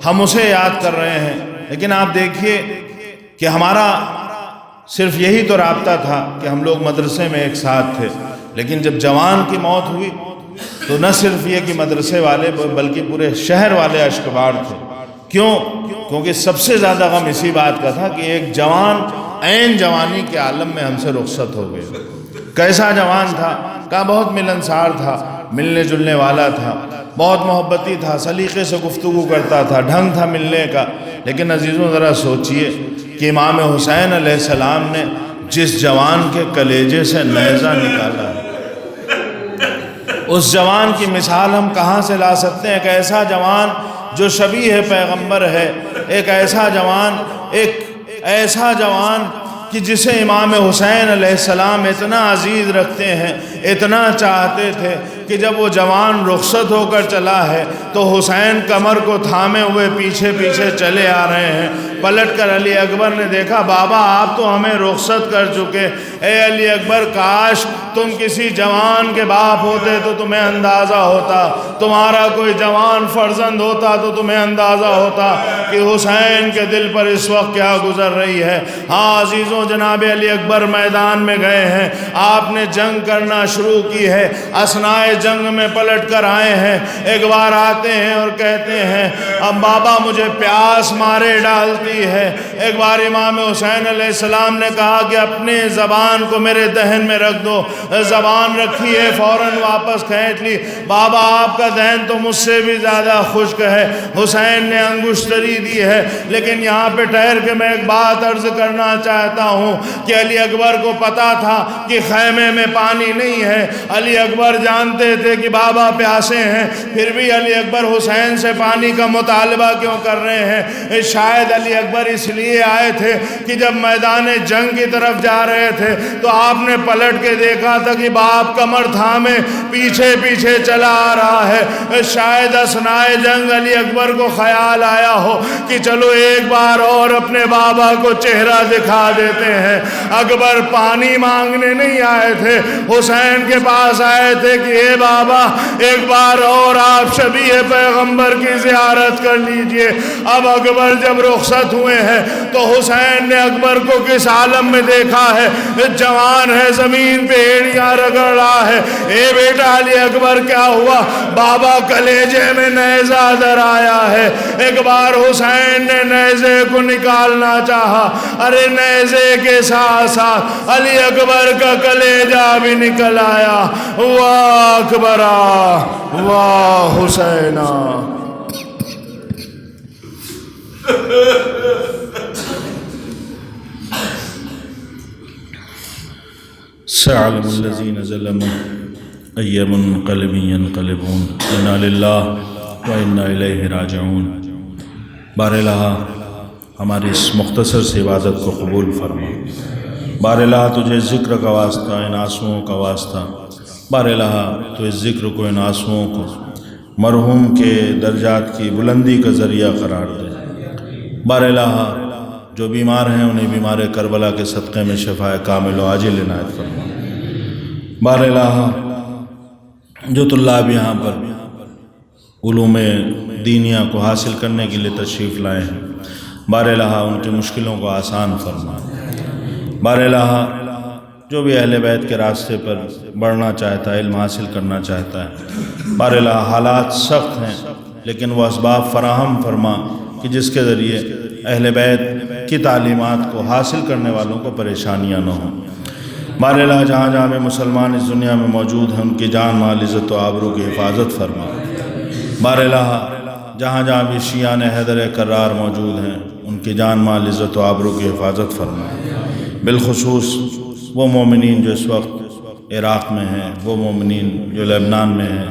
S1: ہم اسے یاد کر رہے ہیں۔ لیکن آپ دیکھیے کہ ہمارا صرف یہی تو رابطہ تھا کہ ہم لوگ مدرسے میں ایک ساتھ تھے، لیکن جب جوان کی موت ہوئی تو نہ صرف یہ کہ مدرسے والے بلکہ پورے شہر والے اشکبار تھے۔ کیوں؟ کیونکہ سب سے زیادہ غم اسی بات کا تھا کہ ایک جوان عین جوانی کے عالم میں ہم سے رخصت ہو گئے۔ کیسا جوان تھا؟ کہا بہت ملنسار تھا، ملنے جلنے والا تھا، بہت محبتی تھا، سلیقے سے گفتگو کرتا تھا، ڈھنگ تھا ملنے کا۔ لیکن عزیزوں ذرا سوچئے کہ امام حسین علیہ السلام نے جس جوان کے کلیجے سے نیزہ نکالا ہے، اس جوان کی مثال ہم کہاں سے لا سکتے ہیں؟ ایک ایسا جوان جو شبیہ پیغمبر ہے، ایک ایسا جوان کہ جسے امام حسین علیہ السلام اتنا عزیز رکھتے ہیں، اتنا چاہتے تھے کہ جب وہ جوان رخصت ہو کر چلا ہے تو حسین کمر کو تھامے ہوئے پیچھے پیچھے چلے آ رہے ہیں۔ پلٹ کر علی اکبر نے دیکھا، بابا آپ تو ہمیں رخصت کر چکے، اے علی اکبر کاش تم کسی جوان کے باپ ہوتے تو تمہیں اندازہ ہوتا، تمہارا کوئی جوان فرزند ہوتا تو تمہیں اندازہ ہوتا کہ حسین کے دل پر اس وقت کیا گزر رہی ہے۔ ہاں عزیزوں، جناب علی اکبر میدان میں گئے ہیں، آپ نے جنگ کرنا شروع کی ہے، اثناء جنگ میں پلٹ کر آئے ہیں، ایک بار آتے ہیں اور کہتے ہیں اب بابا مجھے پیاس مارے ڈالتی ہے۔ ایک بار امام حسین علیہ السلام نے کہا کہ اپنے زبان کو میرے دہن میں رکھ دو، زبان رکھی ہے، فوراً واپس کھینچ لی، بابا آپ کا دہن تو مجھ سے بھی زیادہ خشک ہے۔ حسین نے انگشتری دی ہے، لیکن یہاں پہ ٹھہر کے میں ایک بات عرض کرنا چاہتا ہوں کہ علی اکبر کو پتا تھا کہ خیمے میں پانی نہیں ہے، علی اکبر جانتے تھے کہ بابا پیاسے ہیں، پھر بھی علی اکبر حسین سے پانی کا مطالبہ کیوں کر رہے ہیں؟ شاید علی اکبر اس لیے آئے تھے کہ جب میدان جنگ کی طرف جا رہے تھے تو آپ نے پلٹ کے دیکھا تھا کہ باپ کمر تھامے پیچھے پیچھے چلا آ رہا ہے۔ شاید اثناء جنگ علی اکبر کو خیال آیا ہو کہ چلو ایک بار اور اپنے بابا کو چہرہ دکھا دیتے ہیں۔ اکبر پانی مانگنے نہیں آئے تھے، حسین کے پاس آئے تھے کہ اے بابا ایک بار اور آپ شبیہ پیغمبر کی زیارت کر لیجئے۔ اب اکبر جب رخصت ہوئے ہیں تو حسین نے اکبر کو کس عالم میں دیکھا ہے؟ جوان ہے، زمین پہ ایڑیاں رگڑ رہا ہے۔ اے بیٹا علی اکبر کیا ہوا؟ بابا کلیجے میں نیزہ در آیا ہے۔ ایک بار حسین نے نیزے کو نکالنا چاہا، ارے نیزے کے ساتھ ساتھ علی اکبر کا کلیجہ بھی نکل آیا۔ واہ اکبرا، واہ حسینہ۔ سَيَعْلَمُ الَّذِينَ ظَلَمُوا أَيَّ مُنقَلِبٍ يَنقَلِبُونَ إِنَّا لِلَّهِ وَإِنَّا إِلَيْهِ رَاجِعُونَ۔ بار الہ ہماری اس مختصر سی عبادت کو قبول فرما۔ بار الہ تجھے ذکر کا واسطہ، ان آنسوؤں کا واسطہ، بار الہ تو اس ذکر کو، ان آنسوؤں کو مرحوم کے درجات کی بلندی کا ذریعہ قرار دے۔ بار الہ جو بیمار ہیں انہیں بیمار کربلا کے صدقے میں شفاء کامل و عاجل عنایت فرما۔ بار الہ جو طلاب یہاں پر علوم دینیہ کو حاصل کرنے کے لیے تشریف لائے ہیں، بار الہ ان کی مشکلوں کو آسان فرما۔ بار الہ جو بھی اہل بیت کے راستے پر بڑھنا چاہتا ہے، علم حاصل کرنا چاہتا ہے، بار الہ حالات سخت ہیں لیکن وہ اسباب فراہم فرما کہ جس کے ذریعے اہل بیت کی تعلیمات کو حاصل کرنے والوں کو پریشانیاں نہ ہوں۔ بار الہ جہاں جہاں میں مسلمان اس دنیا میں موجود ہیں ان کی جان مال عزت و آبرو کی حفاظت فرما۔ بار الہ جہاں جہاں بھی شیعان حیدر کرار موجود ہیں ان کی جان مال عزت و آبرو کی حفاظت فرما۔ بالخصوص وہ مومنین جو اس وقت عراق میں ہیں، وہ مومنین جو لبنان میں ہیں،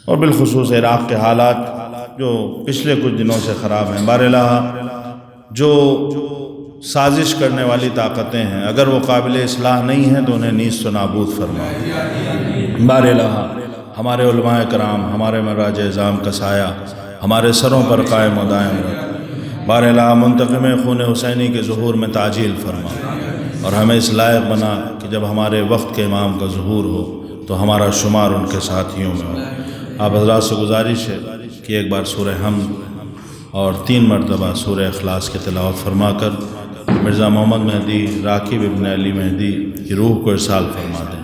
S1: اور بالخصوص عراق کے حالات جو پچھلے کچھ دنوں سے خراب ہیں، بار الہ جو سازش کرنے والی طاقتیں ہیں اگر وہ قابل اصلاح نہیں ہیں تو انہیں نیست و نابود فرما۔ بار الہ ہمارے علماء کرام، ہمارے مراج اعظام کا سایہ ہمارے سروں پر قائم و دائم رکھ۔ بار الہ منتقم خون حسینی کے ظہور میں تعجیل فرما اور ہمیں اس لائق بنا کہ جب ہمارے وقت کے امام کا ظہور ہو تو ہمارا شمار ان کے ساتھیوں میں ہو۔ آپ حضرات سے گزارش ہے کہ ایک بار سورہ حمد اور 3 مرتبہ سورہ اخلاص کی تلاوت فرما کر مرزا محمد مہدی راکب ابن علی مہدی کی روح کو ارسال فرما دیں۔